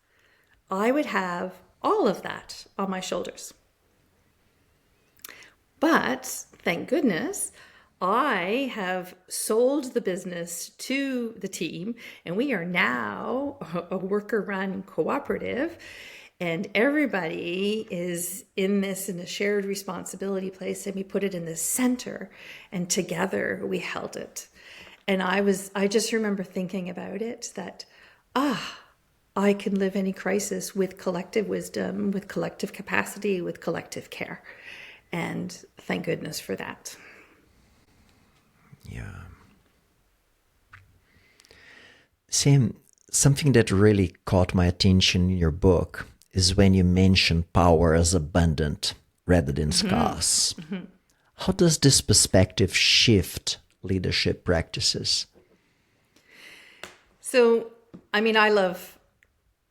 I would have all of that on my shoulders. But thank goodness, I have sold the business to the team, and we are now a worker-run cooperative, and everybody is in this in a shared responsibility place, and we put it in the center, and together we held it. And I just remember thinking about it that, I can live any crisis with collective wisdom, with collective capacity, with collective care. And thank goodness for that. Yeah. Sam, something that really caught my attention in your book is when you mention power as abundant rather than scarce. Mm-hmm. How does this perspective shift leadership practices? So, I mean, I love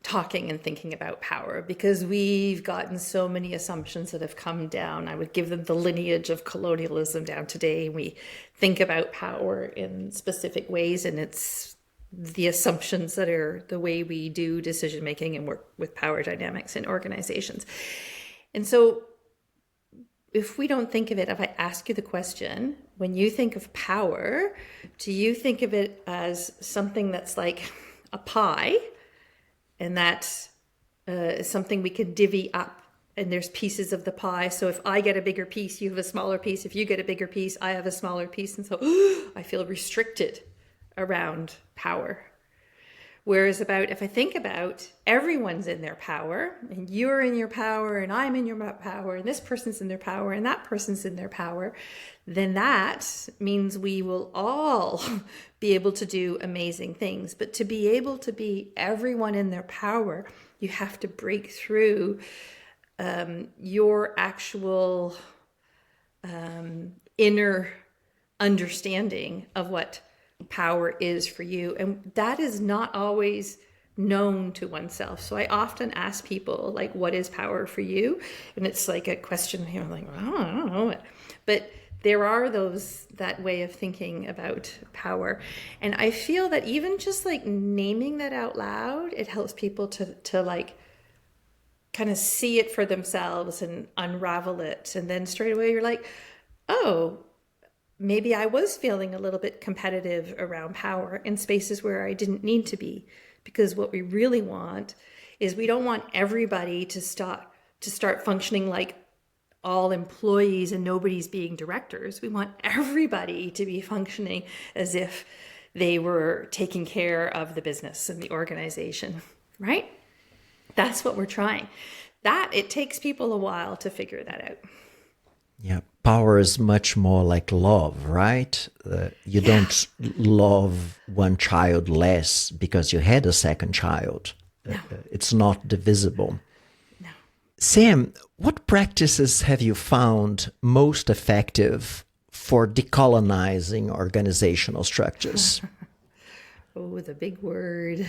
talking and thinking about power because we've gotten so many assumptions that have come down. I would give them the lineage of colonialism down today. We think about power in specific ways, and it's the assumptions that are the way we do decision making and work with power dynamics in organizations. And so if we don't think of it, if I ask you the question, when you think of power, do you think of it as something that's like a pie, and that is something we can divvy up, and there's pieces of the pie? So if I get a bigger piece, you have a smaller piece. If you get a bigger piece, I have a smaller piece. And so I feel restricted around power. Whereas if I think about everyone's in their power, and you're in your power, and I'm in your power, and this person's in their power, and that person's in their power, then that means we will all be able to do amazing things. But to be able to be everyone in their power, you have to break through your actual inner understanding of what power is for you. And that is not always known to oneself. So I often ask people, like, what is power for you? And it's like a question, like, I don't know it. But there are that way of thinking about power. And I feel that even just like naming that out loud, it helps people to like kind of see it for themselves and unravel it. And then straight away you're like, oh, maybe I was feeling a little bit competitive around power in spaces where I didn't need to be. Because what we really want is we don't want everybody to start functioning like all employees and nobody's being directors. We want everybody to be functioning as if they were taking care of the business and the organization, right? That's what we're trying. That it takes people a while to figure that out. Yeah, power is much more like love, right? You don't love one child less because you had a second child. No. It's not divisible. No. Sam, what practices have you found most effective for decolonizing organizational structures? Oh, the big word.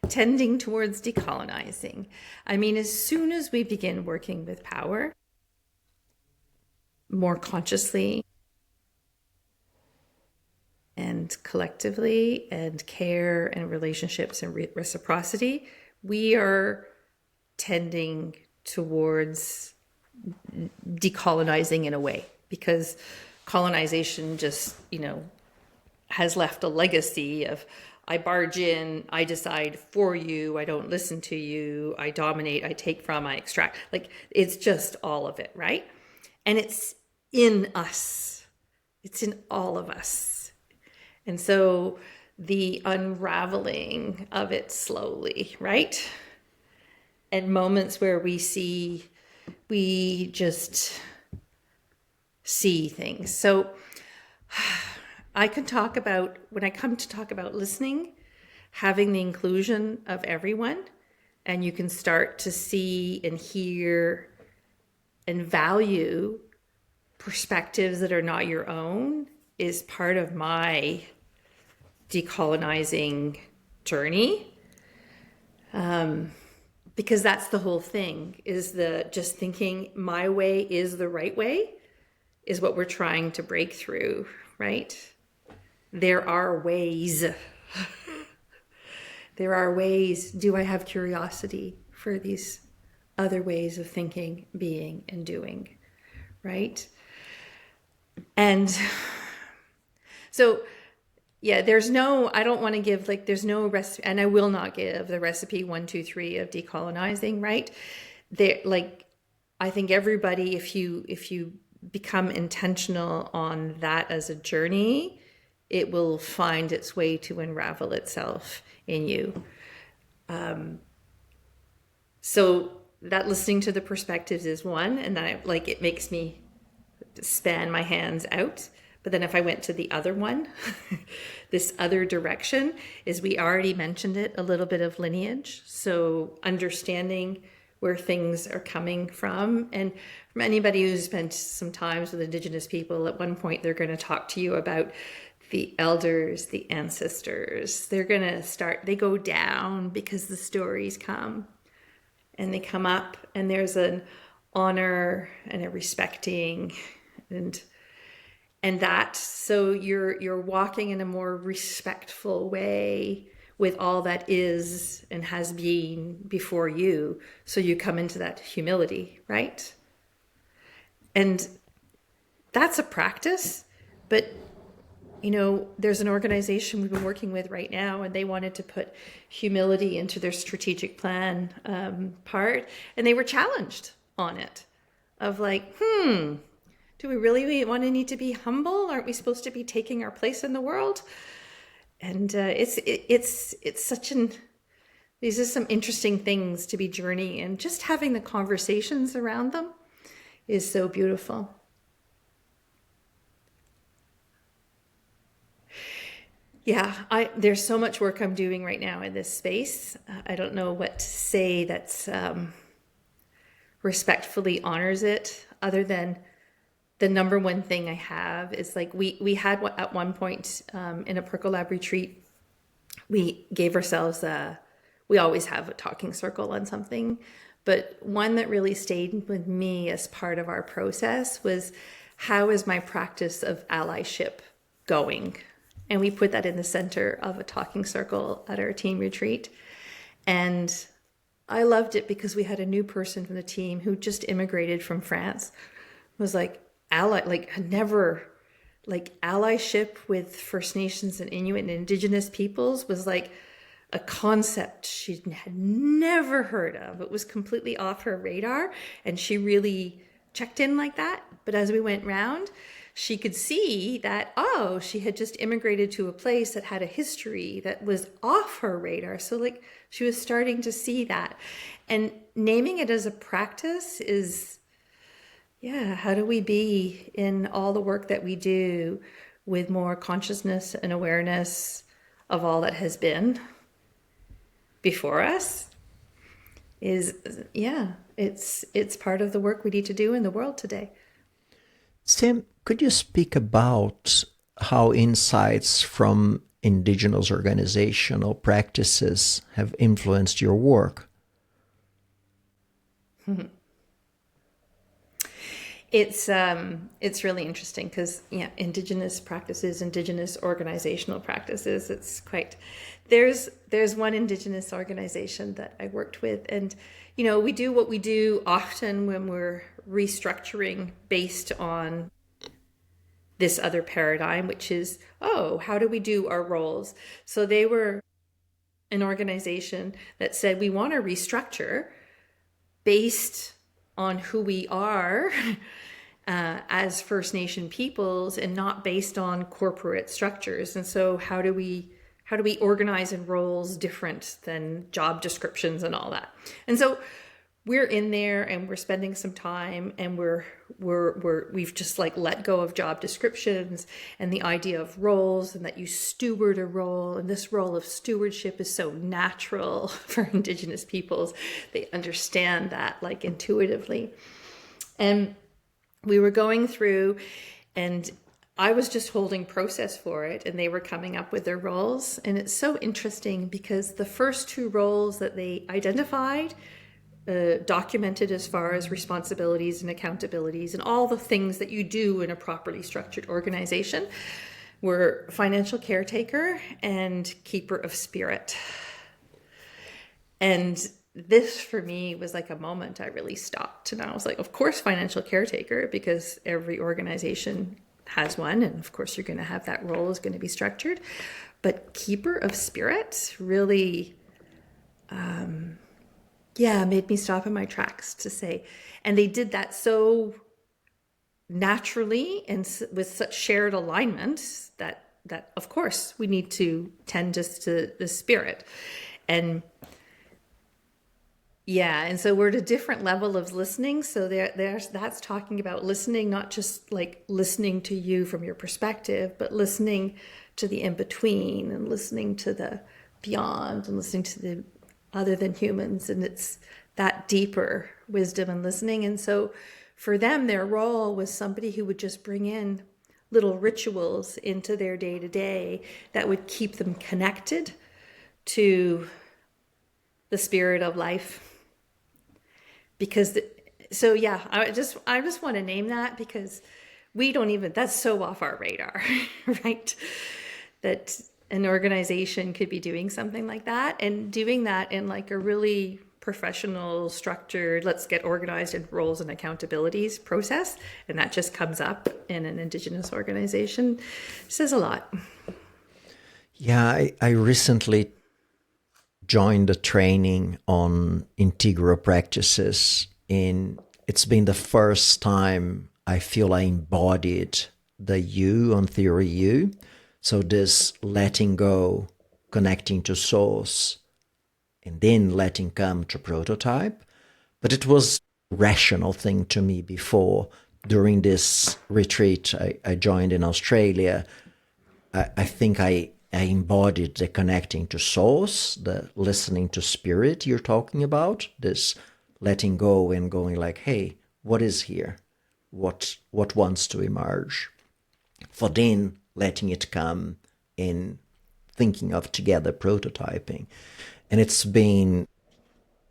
Tending towards decolonizing. I mean, as soon as we begin working with power, more consciously and collectively, and care and relationships and reciprocity, we are tending towards decolonizing in a way, because colonization just, has left a legacy of I barge in, I decide for you, I don't listen to you, I dominate, I take from, I extract. Like, it's just all of it, right? And it's in us. It's in all of us. And so the unraveling of it slowly, right? And moments where we just see things. So I can talk about, when I come to talk about listening, having the inclusion of everyone, and you can start to see and hear and value perspectives that are not your own, is part of my decolonizing journey. Because that's the whole thing, is just thinking my way is the right way is what we're trying to break through, right? There are ways. There are ways. Do I have curiosity for these other ways of thinking, being, and doing, right? And So yeah, I don't want to give, like, there's no recipe, and I will not give the recipe 1, 2, 3 of decolonizing, right? I think everybody, if you become intentional on that as a journey, it will find its way to unravel itself in you. So that listening to the perspectives is one, and it makes me span my hands out. But then if I went to the other one, this other direction is, we already mentioned it, a little bit of lineage. So understanding where things are coming from. And from anybody who's spent some time with Indigenous people, at one point they're going to talk to you about the elders, the ancestors. They're going to they go down because the stories come. And they come up, and there's an honor and a respecting, and that, so you're walking in a more respectful way with all that is and has been before you. So you come into that humility, right? And that's a practice, but there's an organization we've been working with right now, and they wanted to put humility into their strategic plan part, and they were challenged on it, of like, do we really need to be humble? Aren't we supposed to be taking our place in the world? And it's such these are some interesting things to be journeying, and just having the conversations around them is so beautiful. Yeah, there's so much work I'm doing right now in this space. I don't know what to say that's respectfully honors it, other than the number one thing I have is, like, we had at one point in a Percolab retreat, we gave ourselves we always have a talking circle on something, but one that really stayed with me as part of our process was, how is my practice of allyship going? And we put that in the center of a talking circle at our team retreat. And I loved it because we had a new person from the team who just immigrated from France, was like, allyship with First Nations and Inuit and Indigenous peoples was like a concept she had never heard of. It was completely off her radar, and she really checked in like that. But as we went round, she could see that, she had just immigrated to a place that had a history that was off her radar. So, like, she was starting to see that. And naming it as a practice is, how do we be in all the work that we do with more consciousness and awareness of all that has been before us? It's part of the work we need to do in the world today. Sam, could you speak about how insights from Indigenous organizational practices have influenced your work? It's really interesting because Indigenous practices, Indigenous organizational practices. There's one Indigenous organization that I worked with, and we do what we do often when we're restructuring based on this other paradigm, which is, how do we do our roles? So they were an organization that said, we want to restructure based on who we are as First Nation peoples, and not based on corporate structures. And so how do we organize in roles different than job descriptions and all that? And so we're in there, and we're spending some time, and we've just let go of job descriptions and the idea of roles, and that you steward a role. And this role of stewardship is so natural for Indigenous peoples. They understand that intuitively. And we were going through, and I was just holding process for it, and they were coming up with their roles. And it's so interesting because the first two roles that they identified, documented as far as responsibilities and accountabilities and all the things that you do in a properly structured organization, were financial caretaker and keeper of spirit. And this for me was like a moment I really stopped, and I was like, of course financial caretaker, because every organization has one, and of course you're going to have that role is going to be structured. But keeper of spirit really, made me stop in my tracks to say, and they did that so naturally and with such shared alignment that of course we need to tend just to the spirit. And and so we're at a different level of listening. So that's talking about listening, not just like listening to you from your perspective, but listening to the in-between and listening to the beyond and listening to the other than humans. And it's that deeper wisdom and listening. And so for them, their role was somebody who would just bring in little rituals into their day-to-day that would keep them connected to the spirit of life. Because I just want to name that, because we don't even, that's so off our radar, right? That an organization could be doing something like that, and doing that in like a really professional, structured, let's get organized in roles and accountabilities process. And that just comes up in an Indigenous organization. Says a lot. Yeah, I recently joined a training on integral practices, and it's been the first time I feel I embodied the U on theory U. So this letting go, connecting to source, and then letting come to prototype. But it was a rational thing to me before. During this retreat I joined in Australia, I think I embodied the connecting to source, the listening to spirit you're talking about, this letting go and going like, hey, what is here? What wants to emerge? For then letting it come in, thinking of together prototyping. And it's been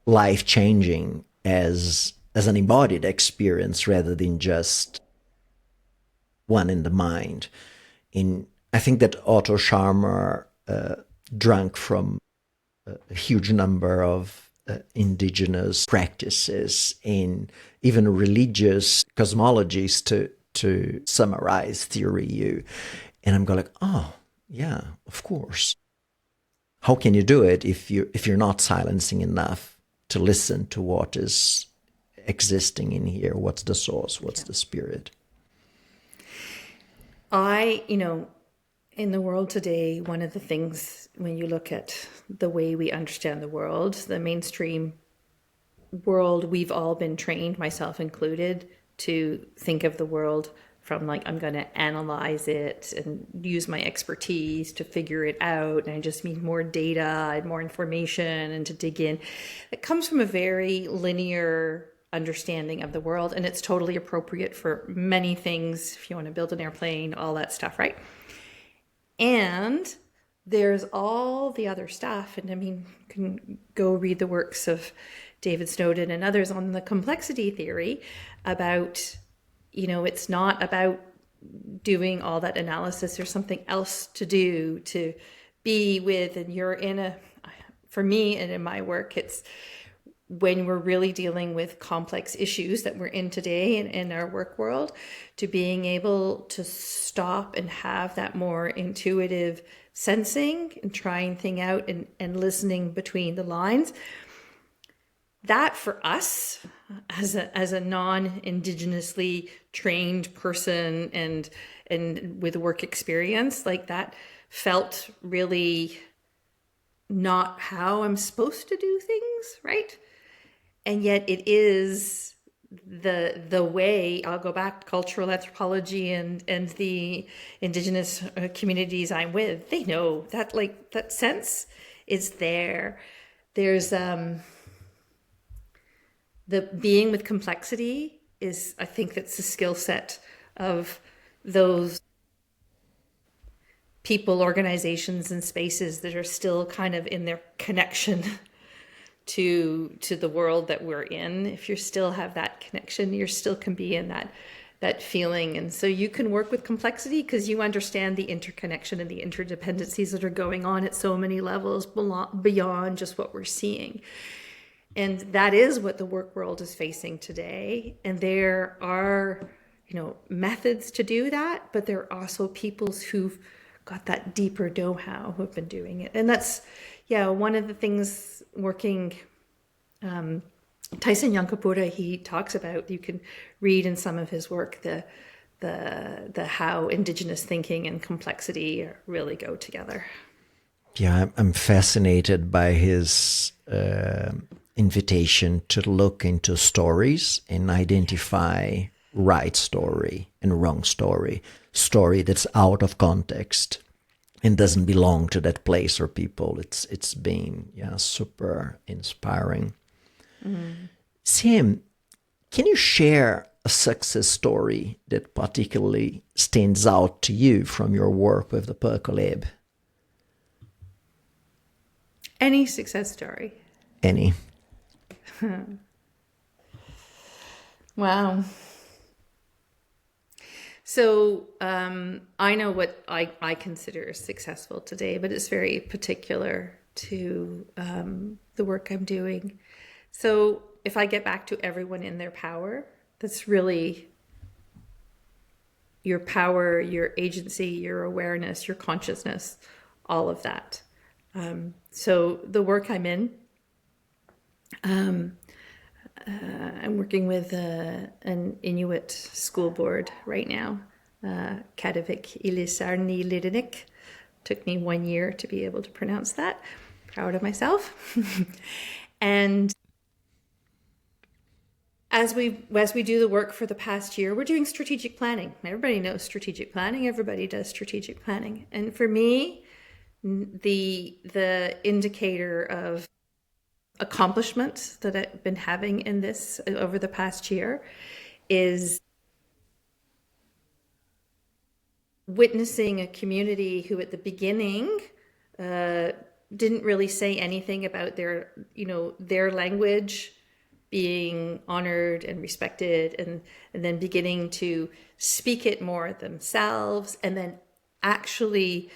life-changing as an embodied experience rather than just one in the mind. I think that Otto Scharmer drank from a huge number of indigenous practices and even religious cosmologies to summarize theory U. And I'm going like, oh, yeah, of course. How can you do it if you're not silencing enough to listen to what is existing in here? What's the source? What's the spirit? In the world today, one of the things, when you look at the way we understand the world, the mainstream world, we've all been trained, myself included, to think of the world from like, I'm going to analyze it and use my expertise to figure it out. And I just need more data and more information and to dig in. It comes from a very linear understanding of the world. And it's totally appropriate for many things. If you want to build an airplane, all that stuff, right? And there's all the other stuff. And I mean, you can go read the works of David Snowden and others on the complexity theory about, it's not about doing all that analysis. There's something else to do, to be with. And for me and in my work, it's when we're really dealing with complex issues that we're in today in our work world, to being able to stop and have that more intuitive sensing and trying things out and listening between the lines. That for us as a non-indigenously trained person and with work experience, like that felt really not how I'm supposed to do things, right? And yet it is the way. I'll go back to cultural anthropology and the Indigenous communities I'm with. They know that, like, that sense is there. There's the being with complexity is, I think that's the skill set of those people, organizations, and spaces that are still kind of in their connection to the world that we're in. If you still have that connection, you still can be in that feeling. And so you can work with complexity because you understand the interconnection and the interdependencies that are going on at so many levels beyond just what we're seeing. And that is what the work world is facing today. And there are, methods to do that, but there are also peoples who've got that deeper know-how who've been doing it. And that's, one of the things working, Tyson Yunkaporta, he talks about, you can read in some of his work, the how Indigenous thinking and complexity really go together. Yeah, I'm fascinated by his invitation to look into stories and identify right story and wrong story that's out of context and doesn't belong to that place or people. It's been super inspiring. Sam, can you share a success story that particularly stands out to you from your work with the Percolab? Any success story? Any. Wow. So I know what I consider successful today, but it's very particular to the work I'm doing. So if I get back to everyone in their power, that's really your power, your agency, your awareness, your consciousness, all of that. So the work I'm in, I'm working with an Inuit school board right now, Kadavik Ilisarni Lidinik. Took me 1 year to be able to pronounce that. Proud of myself. And as we do the work for the past year, we're doing strategic planning. Everybody knows strategic planning. Everybody does strategic planning. And for me, the indicator of accomplishment that I've been having in this over the past year is witnessing a community who at the beginning didn't really say anything about their language being honored and respected, and then beginning to speak it more themselves, and then actually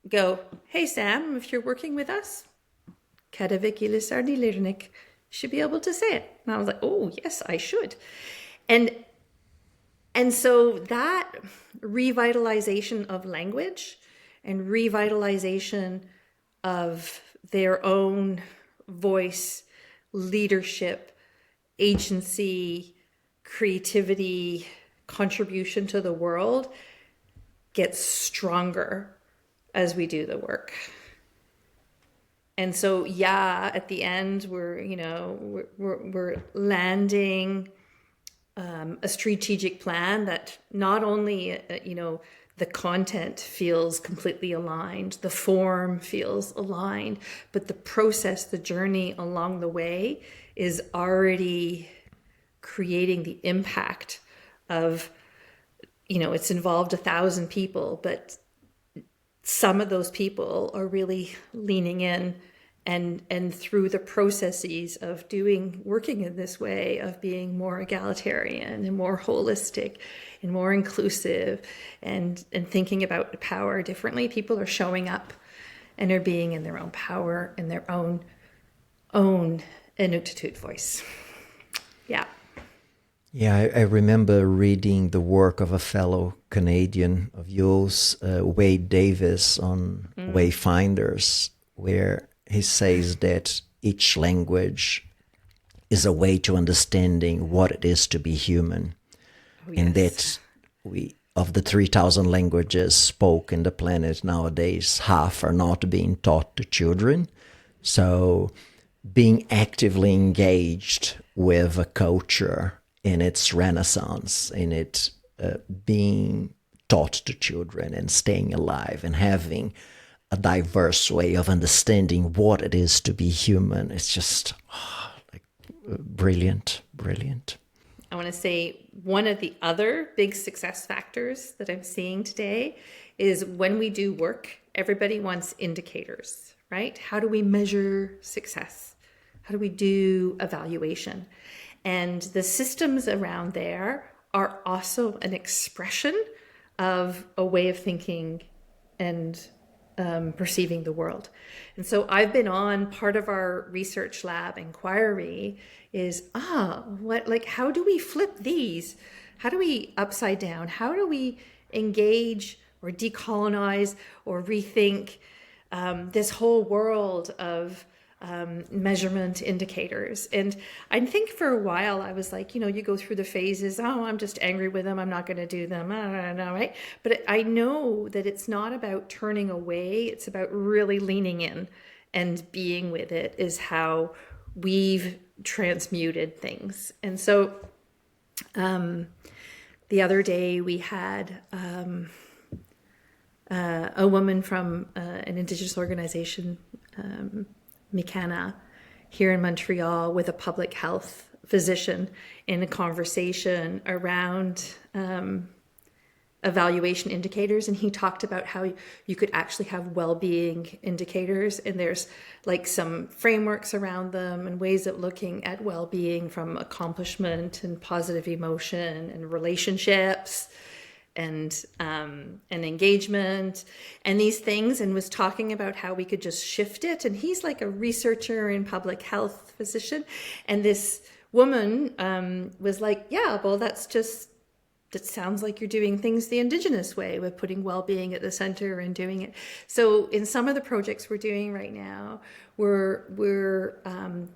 go, hey Sam, if you're working with us, Kadavik Ilisarni Lirnik, should be able to say it. And I was like, oh yes, I should. And so that revitalization of language and revitalization of their own voice, leadership, agency, creativity, contribution to the world gets stronger as we do the work. And so, at the end, we're landing a strategic plan that not only, the content feels completely aligned, the form feels aligned, but the process, the journey along the way is already creating the impact of, it's involved 1,000 people, but some of those people are really leaning in and through the processes of working in this way, of being more egalitarian and more holistic and more inclusive and thinking about power differently, people are showing up and are being in their own power and their own Inuktitut voice. Yeah. Yeah, I remember reading the work of a fellow Canadian of yours, Wade Davis, on Wayfinders, where he says that each language is a way to understanding what it is to be human. Oh, yes. And that of the 3,000 languages spoken in the planet nowadays, half are not being taught to children. So being actively engaged with a culture in its renaissance, in it being taught to children and staying alive and having a diverse way of understanding what it is to be human. It's just brilliant. I want to say one of the other big success factors that I'm seeing today is when we do work, everybody wants indicators, right? How do we measure success? How do we do evaluation? And the systems around there are also an expression of a way of thinking and perceiving the world. And so I've been on part of our research lab inquiry is, how do we flip these how do we upside down? How do we engage or decolonize or rethink this whole world of measurement indicators? And I think for a while I was like, you go through the phases. Oh, I'm just angry with them. I'm not going to do them. Right? But I know that it's not about turning away. It's about really leaning in and being with it is how we've transmuted things. And so the other day we had a woman from an Indigenous organization, Mikana, here in Montreal with a public health physician in a conversation around evaluation indicators. And he talked about how you could actually have well-being indicators, and there's like some frameworks around them and ways of looking at well-being from accomplishment and positive emotion and relationships and engagement and these things, and was talking about how we could just shift it. And he's like a researcher in public health physician. And this woman was like, yeah, well, that sounds like you're doing things the Indigenous way with putting well-being at the center and doing it. So in some of the projects we're doing right now, we're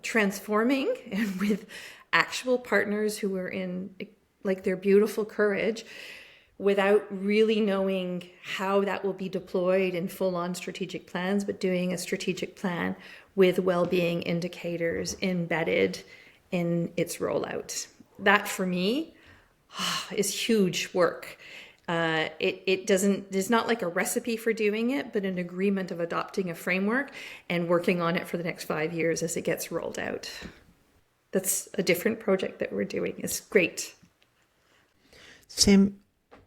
transforming, and with actual partners who are in like their beautiful courage, without really knowing how that will be deployed in full-on strategic plans, but doing a strategic plan with well-being indicators embedded in its rollout. That for me is huge work. There's not like a recipe for doing it, but an agreement of adopting a framework and working on it for the next 5 years as it gets rolled out. That's a different project that we're doing. It's great. Sam,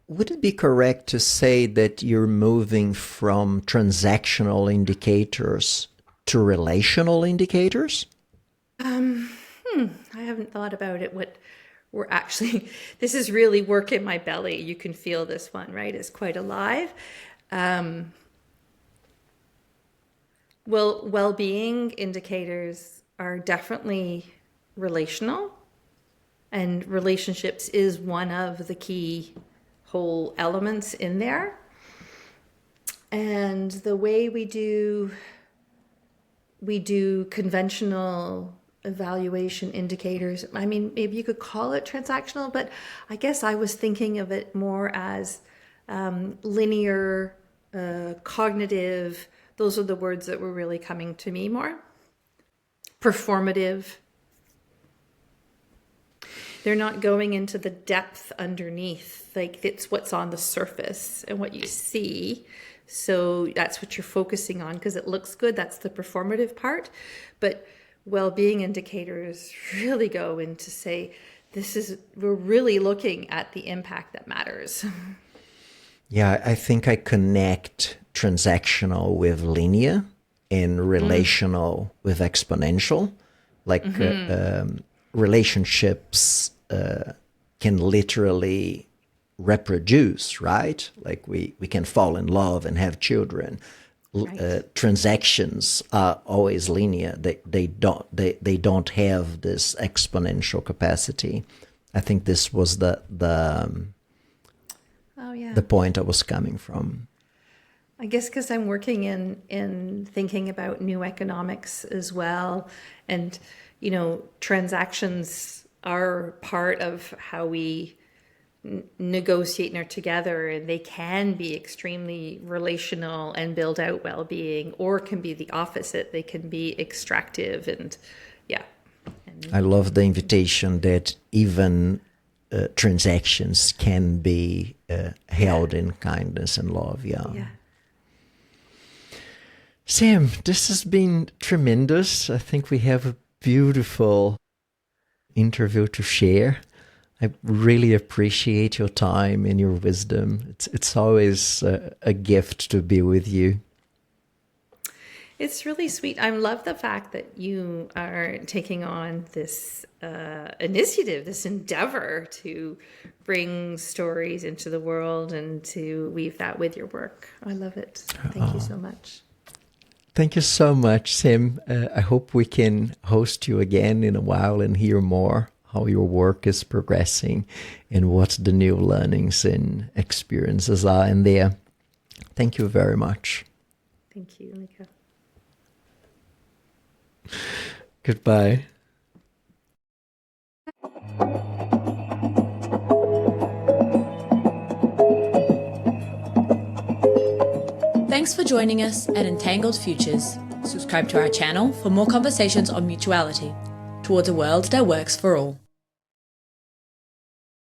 would it be correct to say that you're moving from transactional indicators to relational indicators? I haven't thought about it. What we're actually, this is really work in my belly. You can feel this one, right? It's quite alive. Well-being indicators are definitely relational, and relationships is one of the key whole elements in there. And the way we do conventional evaluation indicators, I mean, maybe you could call it transactional, but I guess I was thinking of it more as linear, cognitive. Those are the words that were really coming to me more. Performative. They're not going into the depth underneath. Like, it's what's on the surface and what you see. So that's what you're focusing on because it looks good. That's the performative part. But well-being indicators really go into say, we're really looking at the impact that matters. Yeah, I think I connect transactional with linear and relational with exponential. Like relationships can literally reproduce, right? Like we can fall in love and have children. Right. Transactions are always linear. They don't have this exponential capacity. I think this was the point I was coming from. I guess because I'm working in thinking about new economics as well, and transactions are part of how we negotiate and are together, and they can be extremely relational and build out well-being, or can be the opposite. They can be extractive and I love the invitation that even transactions can be held in kindness and love. Yeah. Sam, this has been tremendous. I think we have a beautiful interview to share. I really appreciate your time and your wisdom. It's always a gift to be with you. It's really sweet. I love the fact that you are taking on this initiative, this endeavor to bring stories into the world and to weave that with your work. I love it. Thank you so much. Thank you so much, Sam. I hope we can host you again in a while and hear more how your work is progressing and what the new learnings and experiences are in there. Thank you very much. Thank you, Mika. Goodbye. Thanks for joining us at Entangled Futures. Subscribe to our channel for more conversations on mutuality towards a world that works for all.